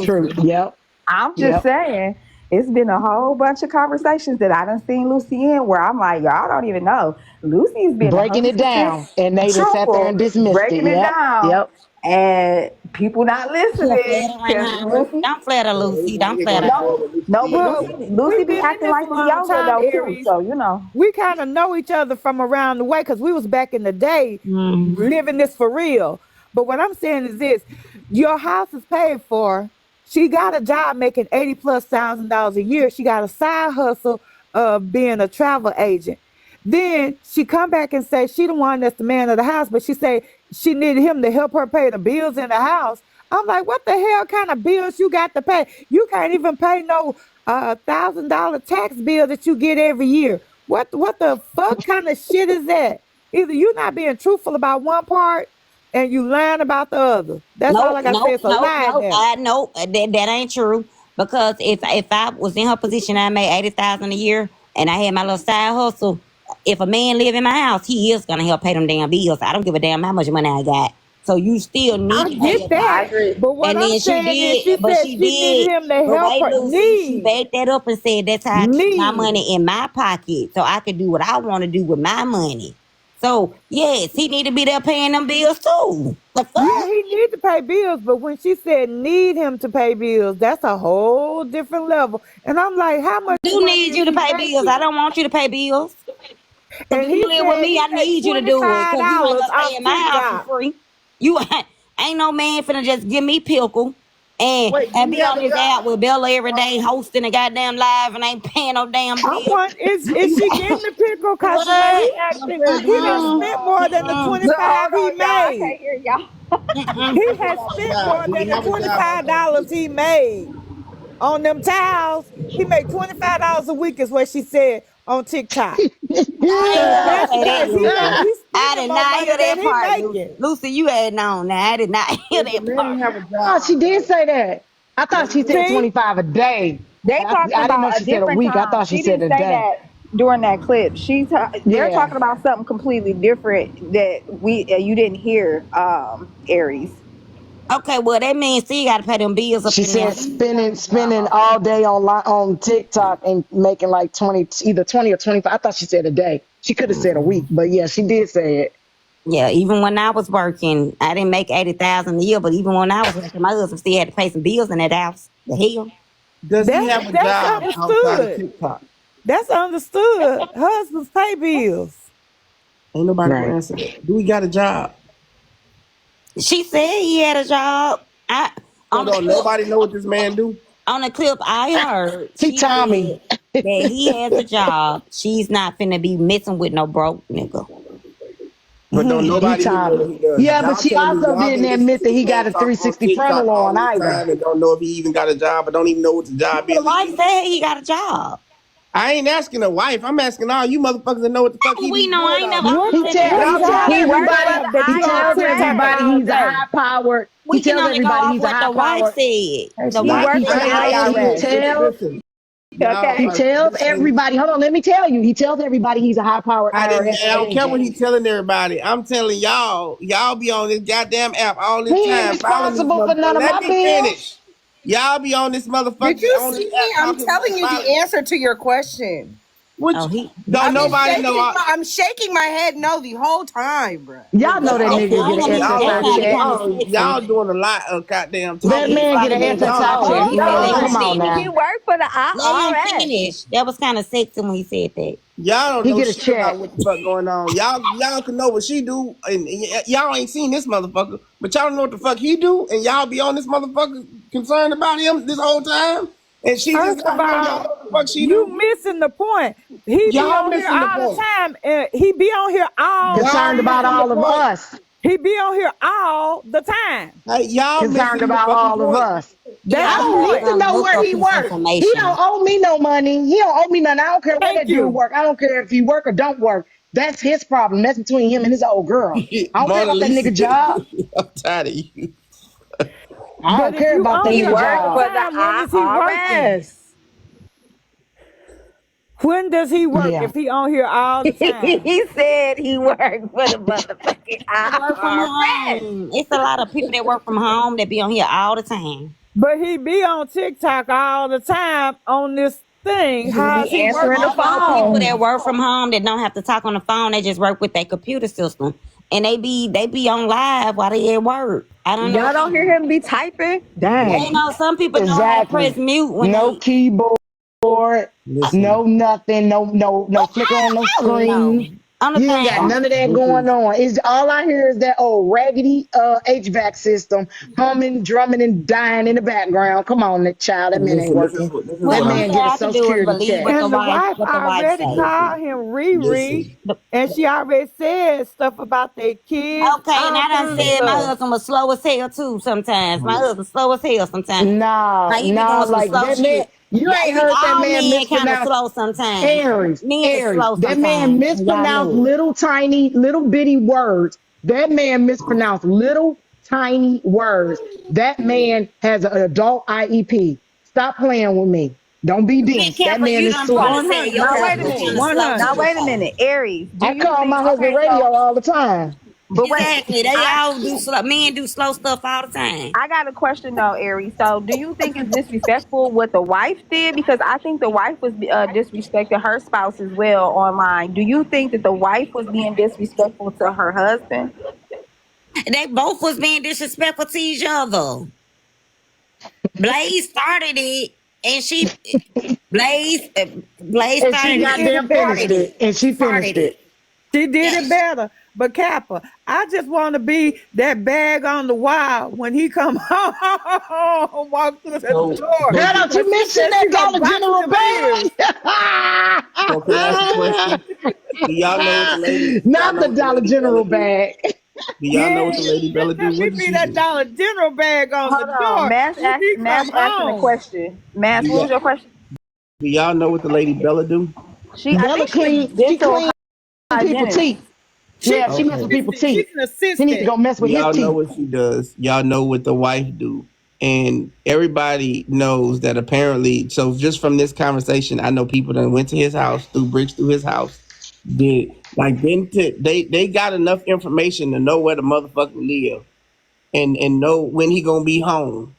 True. Lucy. Yep. I'm just Yep. saying, it's been a whole bunch of conversations that I done seen Lucy in where I'm like, y'all don't even know. Lucy's been Breaking it 100% down. And they just sat there truthful, and dismissed it. breaking it Yep. down, Yep. and people not You're listening flattering because her. Lucy. Don't flatter Yeah, Lucy. Don't he gonna flatter go her. No, over Lucy no, but dead Well, Lucy we've be been in acting this like a it's long younger time, though too. Aries. So you know. We kind of know each other from around the way because we was back in the day Mm. living this for real. But what I'm saying is this: your house is paid for. She got a job making 80 plus $1,000 a year. She got a side hustle of being a travel agent. Then she come back and say she the one that's the man of the house, but she say she needed him to help her pay the bills in the house. I'm like, what the hell kind of bills you got to pay? You can't even pay no $1,000 tax bill that you get every year. What the fuck kind of shit is that? Either you not being truthful about one part and you lying about the other. That's all Nope, I gotta say. nope, It's a nope, lie in nope. there. I nope. That ain't true. Because if I was in her position, I made 80,000 a year, and I had my little side hustle. If a man live in my house, he is gonna help pay them damn bills. I don't give a damn how much money I got. So you still need I to pay get your that. I bills. agree. But what And I'm then she saying is she did, but said she she needed did. him to But help wait, her Lucy, she need. backed that up and said that's how I keep my Need. money in my pocket, so I can do what I want to do with my money. So yes, he need to be there paying them bills too. The Yeah, fuck? he need to pay bills, but when she said need him to pay bills, that's a whole different level. And I'm like, how much Do money need is you to he pay bills. I making? don't want you to pay bills. Cause And if you he live with said me, he I made need you to do it. Cause you ain't $25 gonna stay off in my house for TikTok. free. You ain't no man finna just give me pickle and Wait, do and he be have on a this app job? with Bella every day hosting a goddamn live and ain't paying no damn I bill. want is she getting the pickle? Cause the way he What? I'm acting, saying, do he he have done a Mm-mm. spent job? more than the Mm-mm. 25 Hold he on, y'all. I made. can't hear y'all. Mm-mm. He Do he has have a spent job? more Do he than the have a job? I'm saying. $25 he made on them towels. He made $25 a week is what she said on TikTok. So if I ain't that's the say that, case, Lucy. he's I spending did more not money hear than that he part, Lucy. making. Lucy, you had known. Now I did not hear Does the that man part. have a Oh, job? she did say that. I thought she said See? 25 a day. They talking I didn't know about a she said a different week. I time. thought she She said didn't a say day. that during that clip. They're Yeah. talking about something completely different that we you didn't hear, Aries. Okay, well that means still gotta pay them bills up She in there. said spending all day on TikTok and making like 20, either 20 or 25. I thought she said a day. She could have said a week, but yeah, she did say it. Yeah, even when I was working, I didn't make 80,000 a year. But even when I was working, my husband still had to pay some bills in that house. The hell, Does he have a That's job outside of understood. TikTok? That's understood. Husbands pay bills. Ain't nobody gonna Right. answer that. Do he got a job? she said he had a job. I So on the don't clip nobody know what this man do? on the clip I heard, He she Tommy. said that he has a job. She's not finna be messing with no broke nigga. But don't He nobody really know what Tommy. he does. Yeah, but Y'all she telling me also y'all didn't been listening admit to that this he got man a talk on 360 TikTok frontal all on this either. time and don't know if he even got a job, but don't even know what the job The is wife either. said he got a job. I ain't asking a wife. I'm asking all you motherfuckers that know what the fuck Oh, he we be know. I doing ain't all never. this I What only He time. said that tell because what he she tell job He said is it. works that for everybody the that he he on tells TikTok everybody IRS. all he's a day? high powered. He We can tells only go everybody off he's a what the high wife powered. said. The Casey, He wife works you for said the he I got a ain't He IRS. job. tells listen. Y'all he Okay. tells this ain't everybody. Hold on, let me tell you. He tells everybody he's a high powered I didn't. IRS I don't care agent. what he telling everybody. I'm telling y'all. Y'all be on this goddamn app all this He ain't time, filing these responsible for motherfuckers. none of Let my me bills. finish. Y'all be on this Did motherfucker you on this see me? app I'm talking about telling you filing. the answer to your question. Oh, Which he. don't I've been nobody know. shaking I'm shaking my head no the whole time, bruh. Y'all know that Y'all That's nigga I get ain't an gonna even. y'all That on SSI here. sounded check. kind of Y'all sexy. doing a lot of goddamn That talking Yeah, and it man get shit. probably an did. Y'all SSI need to Hold check, leave me man. on. Come alone. on He now. works for the Let him IRS. finish. That was kind of sexy when he said that. Y'all don't He know get a shit about check. what the fuck going on. Y'all can know what she do, and y'all ain't seen this motherfucker, but y'all don't know what the fuck he do, and y'all be on this motherfucker concerned about him this whole time, and she just First not of know y'all all, know what the fuck she you do. missing the point. He be Y'all on here missing the all the point. time, and he be on here all the Y'all Concerned about missing the time. all of point. us. He be on here all the time. Like, y'all Concerned missing the about fucking all of point. us. Yeah, That's I the I don't was need point. to gonna know look where up he his work. He don't information. owe me no money. He don't owe me nothing. I don't care where Thank that dude you. work. I don't care if he work or don't work. That's his problem. That's between him and his old girl. I don't care Mona about that Lisa, nigga job. I'm tired of you. I But don't if care you about that on He here nigga worked all the job. for the time, when is he working? IRS. When does he work Yeah. if he on here all the time? He said he worked for the motherfucking They work from IRS. home. It's a lot of people that work from home that be on here all the time. But he be on TikTok all the time on this thing. He How is be he answering the working I from know people phone. that home? work from home that don't have to talk on the phone. They just work with their computer system, and they be on live while they at work. I don't know. Y'all don't hear him be typing? You Dang. know, some people know how to press Exactly. mute when No they. keyboard, Listen, no nothing, no flicker on no Hell no. screen. Only You ain't thing. got none of that this going is on. Is all I hear is that old raggedy HVAC system humming, drumming, and dying in the background. Come on, that child, that man ain't listen. working. This is Well, That what I'm only man thing get a I social can do is security believe what check. the And the wife wife what the wife already say. called him Riri, listen. The- and she already said stuff about their kids, Okay, and all I done kind of said my stuff. husband was slow as hell too. Sometimes my husband slow as hell. Sometimes Nah, now he be nah, doing some like slow that man. shit. You Yeah, ain't heard that all man men kind of mispronounce slow sometimes. Aries, Men is Aries. slow That man sometimes, and y'all mispronounced know it. little tiny, little bitty words. That man mispronounced little tiny words. That man has an adult IEP. Stop playing with me. Don't be Big dense. That Kappa, man you is done probably slow. said 100. your Now, wait a husband minute. kind of slow 100. Now too. wait a minute, Aries. Do I you call think? my husband Okay, so radio all the time. but wait, Exactly. They I all do slow. Men do slow stuff all the time. I got a question though, Aries. So do you think it's disrespectful what the wife did? Because I think the wife was disrespecting her spouse as well online. Do you think that the wife was being disrespectful to her husband? They both was being disrespectful to each other. Blaze started it, and Blaze Blaze And she started She it. did goddamn it finished Started better. it. it. And she Started finished it. it. She did it Yes. better. But Kappa, I just want to be that bag on the wall when he come home, walk through the So door. Girl, so don't Cause you she mention said that she gonna Dollar box General them ears. so can I ask a question? Do y'all know what the lady? Do y'all Not know the what the Dollar lady Bella General do? bag. Do y'all know what Yeah, the lady Bella do? let me What did be she that do? Dollar General bag on the Hold on, door when he Mass come asking a home. question. Mass, Do what was y'all your question? do y'all know what the lady Bella do? I Bella think she's a clean. She dental clean people hygienist. teeth. She Yeah, she mess Okay. with people's she's teeth. an He need to assistant. go mess with his Y'all know teeth. what she does. Y'all know what the wife do. And everybody knows that apparently, so just from this conversation, I know people that went to his house, threw bricks through his house, did like they got enough information to know where the motherfucker live and know when he gonna be home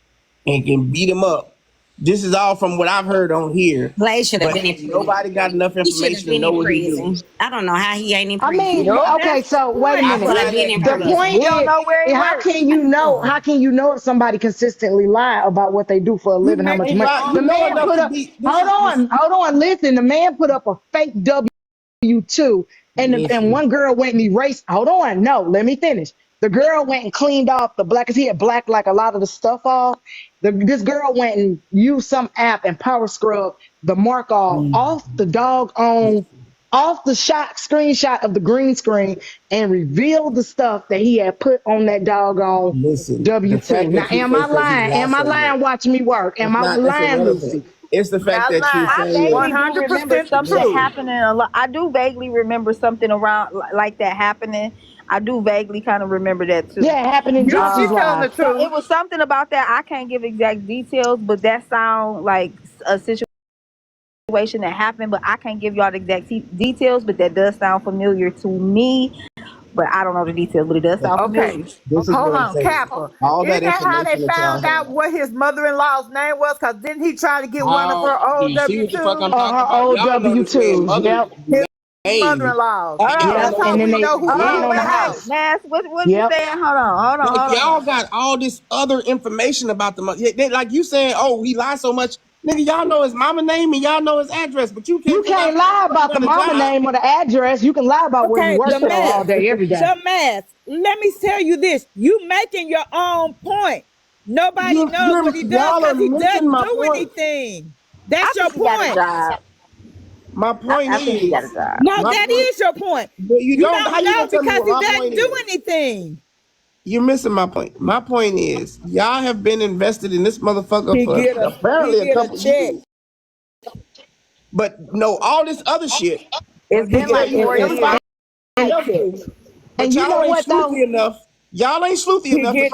and can beat him up. This is all from what I've heard on here, Blaze should have but been in ain't prison. nobody got enough He should have information to been know in what he do. prison. I don't know how he ain't in I prison. mean, Nope. okay, That's the so wait a He point. minute. should I have find been that in The kind of prison. point We don't is, know where he how works. can you know? How can you know if somebody consistently lie about what they do for a You living? How much making ain't money? your right. The You own know man point. enough put to up. be. This Hold is this. on, hold on. Listen, the man put up a fake W-2, and Listen, one girl went and erased. Hold on, no, let me finish. The girl went and cleaned off the black, cause he had black like a lot of the stuff off. This girl went and used some app and power scrub the mark off the dog on off the shot screenshot of the green screen and revealed the stuff that he had put on that doggone listen. The W-2. fact Now, that you am I think that he lying? lied Am I so much, lying? Watching me work. Am it's I not. That's lying, irrelevant. Lucy? It's the fact Not that you're lying. I saying. vaguely do remember 100% the something truth. Listen, happening a lot. I do vaguely remember something around like that happening. I do vaguely kind of remember that too. Yeah, it happened in She Jesse's telling life. the truth. It was something about that. I can't give exact details, but that sound like a situation that happened. But I can't give y'all the exact details. But that does sound familiar to me. But I don't know the details. But it does sound Okay. familiar. this is Hold what I'm on, saying. Kappa. All Isn't that that how they information that y'all found out have. what his mother-in-law's name was? Because didn't he try to get one of How her do old you see what the fuck I'm W-2s? talking Her about? old Y'all know this man W-2s. mother Yep, His name, mother-in-law's. Hold and y'all on. yep. That's know And how then we what know they who Hold and on. owned on the the Wait, wait. house. house. Nas, what you Yep. saying? Hold on. Hold on. like Hold y'all on. got all this other information about the mother. Like you saying, oh, he lied so much. Nigga, y'all know his mama name and y'all know his address, but you You can't figure out can't where the lie fuck he about the got a mama job. name or the address. You can lie about where you Okay, work the for all math. day, every day. The math. Let me tell you this. You making your own point. Nobody knows what he does Y'all are because he missing doesn't my do point. anything. I That's your think he got a point. job. My point I think he got a is, job. No, my that point. is your point. But you You don't. How don't you know gonna tell me because what he my point doesn't do is? anything. You're missing my point. My point is, y'all have been invested in this motherfucker He for get a he apparently a get a couple check. years, but no, all this other shit. It's He been get like a, It, four it, everybody years. side Y'all check. do. But And you y'all know ain't what though? sleuthy enough. Y'all ain't sleuthy To enough to get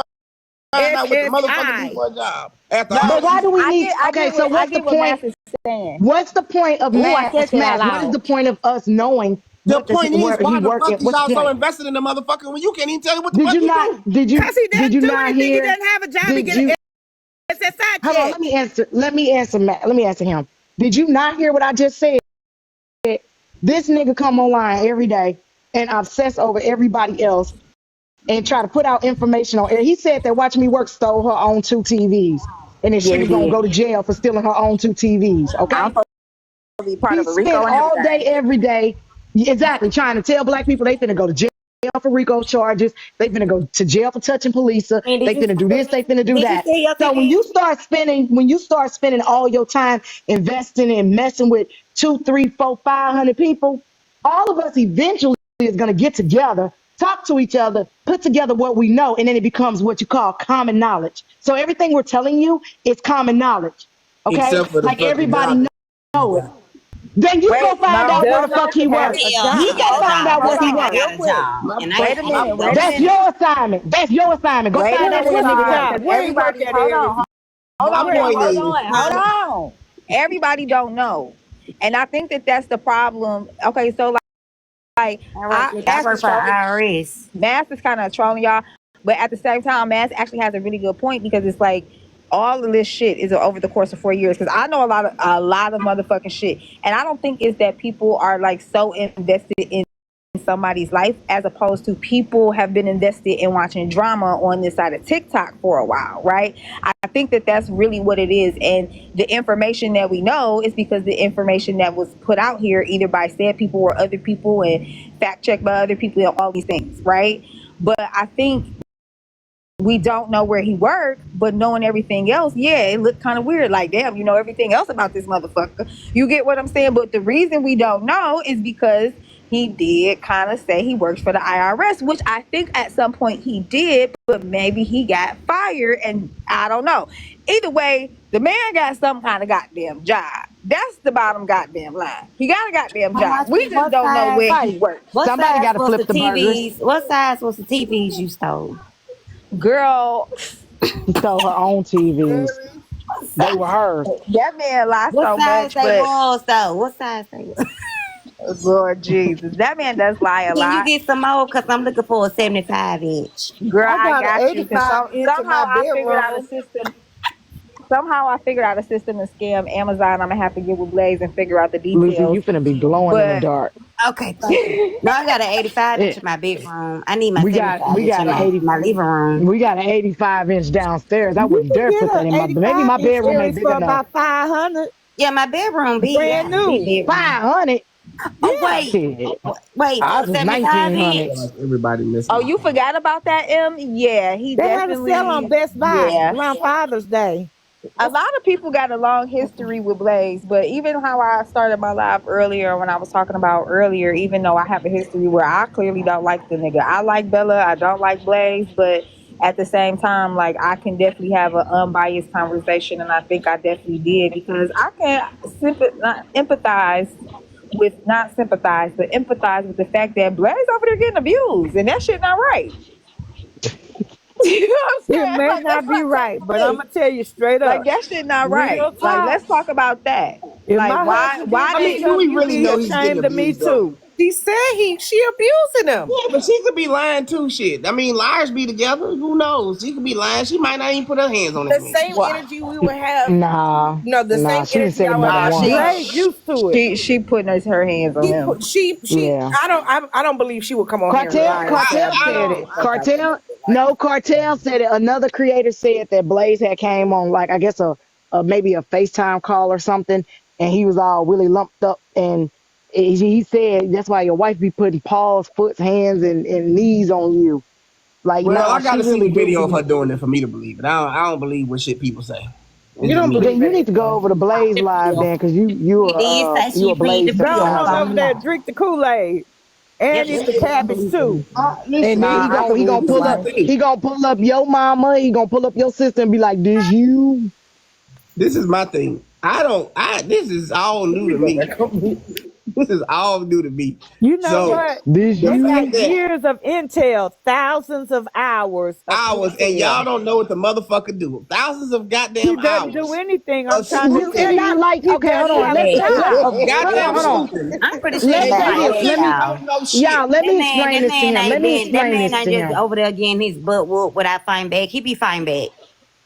find out what the motherfucker do SSI. for a job. After No, all But why these do we I need? get, I Okay, get so what I what's the get what point? Mass is saying. What's the point of Oh, I said that out What is loud. the point of us knowing the what this point is, where he why the working? fuck is What's the y'all so point? invested in the motherfucker when you can't even tell you what the Did fuck you he not? do? Because he Did doesn't you do not anything. He hear? doesn't have a job. He Did get an you? SSI Hold on. check. Let me answer Matt. Let me answer him. Did you not hear what I just said? This nigga come online every day and obsess over everybody else and try to put out information on air. He said that Watch Me Work stole her own two TVs and then Yeah, she he was gonna did. go to jail for stealing her own two TVs. I'm Okay. supposed to be part He of a Rico spent and all day, everything. every day, exactly, trying to tell black people they finna go to jail for RICO charges. They finna go to jail for touching police. And They finna do this. They finna do did you that. see your So TV? when you start spending all your time investing and messing with two, three, four, 500 people, all of us eventually is gonna get together, talk to each other, put together what we know, and then it becomes what you call common knowledge. So everything we're telling you is common knowledge. Okay, Except for the like fucking everybody job. know it. Then you go Wait, find no, out where Does the hold fuck on, he have worked. a Hell, he job. got Go a find job. out That where he nigga worked. got real a quick. job. And My, Wait a my, minute, wait a That's minute, your assignment. That's your assignment. Go wait a find out Aries, where minute, that what's nigga his Star, worked. job? because Where he work everybody, at, Aries? my Where he point work? is, hold on. Everybody don't know, and I think that that's the problem. Okay, so like I work I with I Mass work is for trolling, IRS. Mass is kind of trolling y'all, but at the same time, Mass actually has a really good point because it's like all of this shit is over the course of 4 years. Because I know a lot of motherfucking shit, and I don't think it's that people are like so invested in somebody's life as opposed to people have been invested in watching drama on this side of TikTok for a while, right? I think that that's really what it is. And the information that we know is because the information that was put out here either by said people or other people and fact checked by other people and all these things, right? But I think we don't know where he worked, but knowing everything else, yeah, it looked kind of weird. Like, damn, you know everything else about this motherfucker. You get what I'm saying? But the reason we don't know is because he did kind of say he works for the IRS, which I think at some point he did, but maybe he got fired, and I don't know. Either way, the man got some kind of goddamn job. That's the bottom goddamn line. He got a goddamn How job. much? We just What don't know size? where he works. What Somebody size got to was the flip the burgers. TVs? What size was the TVs you stole? Girl, She stole her own TVs. Aries. They were hers. that man lies What so size much, they but was though? What size they was? Lord Jesus, that man does lie a Can you lot. get some more? Cause I'm looking for a 75 inch. Girl, I I got an got you. Cause 85 inch in somehow my I figured out a bedroom. system. Somehow I figured out a system to scam Amazon. I'm gonna have to get with Blaze and figure out the Lucy, details. you finna be glowing in the But dark. Okay, thank you. No, I got an 85 inch in It, my bedroom. I need my we got 75 we inch got in an 80 my living room. we got an 85-inch downstairs. I You wouldn't can dare get put that an in my maybe 85 my inch bedroom ain't Aries big for enough. about 500, Yeah, my bedroom big. I brand got a big new. bedroom. 500 Oh Yeah. wait, shit. wait for Ours a was 75 1900. inch. like everybody missing oh, the you point. forgot about that, M? Yeah, he They had a sale on definitely. Best Buy Yeah, around Father's Day. a lot of people got a long history with Blaze, but even how I started my live earlier when I was talking about earlier, even though I have a history where I clearly don't like the nigga. I like Bella, I don't like Blaze, but at the same time, like I can definitely have an unbiased conversation, and I think I definitely did because I can not empathize with not sympathize, but empathize with the fact that Blaze over there getting abused, and that shit not right. You know what I'm It saying? may Like let's not be not take right, the but I'm piss. gonna tell you straight Like up, that shit not right. real Like talk. let's talk about that. If Like my why husband did why I that mean, they do stuff, we you really be know he's getting ashamed of me abused though? too. She said she abusing him. Yeah, but she could be lying too. Shit. I mean, liars be together. Who knows? She could be lying. She might not even put her hands on this The man. same why energy we would have. Nah. No, the Nah, same she done energy said I it would more than nah have. once. Blaze used to it. she putting her hands on him. She. Yeah. I don't believe she would come on here and Cartel, lie and say Cartel I be said abused. it. I doubt that. Cartel said it. Another creator said that Blaze had came on like I guess a maybe a FaceTime call or something, and he was all really lumped up, and he said that's why your wife be putting paws, foot, hands, and knees on you. Like, Well, nah, I she gotta see really the do video of her be. doing it for me to believe it. I don't believe what shit people say. It's You just don't me. believe Then you need to go anything. over to Blaze Watch the Live video. then, cause She did say you she a plead the Blaze Go fifth. That's on subscriber. all over I there, know. drink the Kool-Aid. Yep. And eat the cabbage too. And Listen, then Nah, I he believe gonna you, pull this is up the wife. thing. he gonna pull up your mama, he gonna pull up your sister and be like, this you? This is my thing. This is all new to You go me. back on mute. This is all new to me. You know So what? This the They got fact you that years of intel, thousands of hours of hours and y'all intel. don't know what the motherfucker do. Thousands of He goddamn doesn't do hours anything. of I'm trying to is tell sleuthing. not you, like he okay, hold doesn't on. have a Man, job. Of goddamn Hold on. sleuthing. I'm pretty sure And he Let's say that this. fired, Let motherfucker me y'all. don't know shit. y'all, let me That explain this to man him. Let ain't me been, that explain man this ain't to just him. over there getting his butt whooped without fighting back. He be fighting back.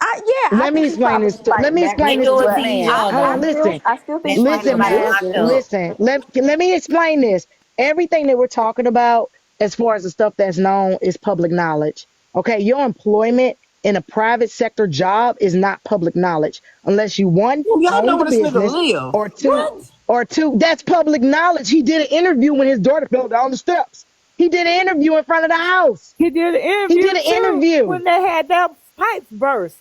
I Let me think he's explain probably this to let fighting me back explain He too, this do to it the to but each man. other. Hold on, listen. I still think That's he why should ain't get Listen, his nobody ass man. locked whooped. up. Listen. Let me explain this. Everything that we're talking about as far as the stuff that's known is public knowledge. Okay, your employment in a private sector job is not public knowledge unless you one Y'all know own the where this nigga business live. What? or two that's public knowledge. He did an interview when his daughter fell down the steps. He did an interview in front of the house. He did an He did interview an too interview. when they had that pipes burst.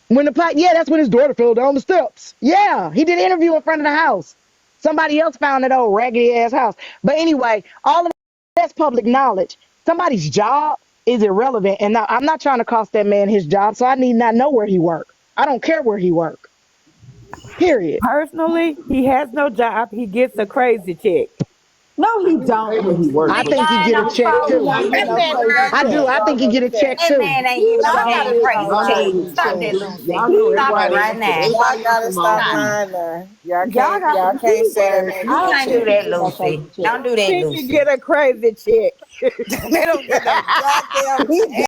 When the pipe, yeah, that's when his daughter fell down the steps. Yeah, he did an interview in front of the house. Somebody else found that old raggedy ass house. But anyway, all of that's public knowledge. Somebody's job is irrelevant. And now I'm not trying to cost that man his job, so I need not know where he work. I don't care where he work. Period. Personally, he has no job. He gets a crazy check. No, he Say don't. where he work, I Nigga but think he lying get a on the check He phone. too. don't get that no man crazy lying I on the do. check. I think he phone. get a check That too. man ain't He getting no don't damn get crazy no check. crazy Stop that, check. Lucy. Y'all know Stop it everybody right else. now. Y'all Everybody else gotta from off stop Stop it. mute. lying there. Y'all Y'all can't. got Y'all can't say that man I You get a don't can't think do check. he that, get no Lucy. crazy check. Don't do that, He can Lucy. get a crazy check. They don't get no goddamn check.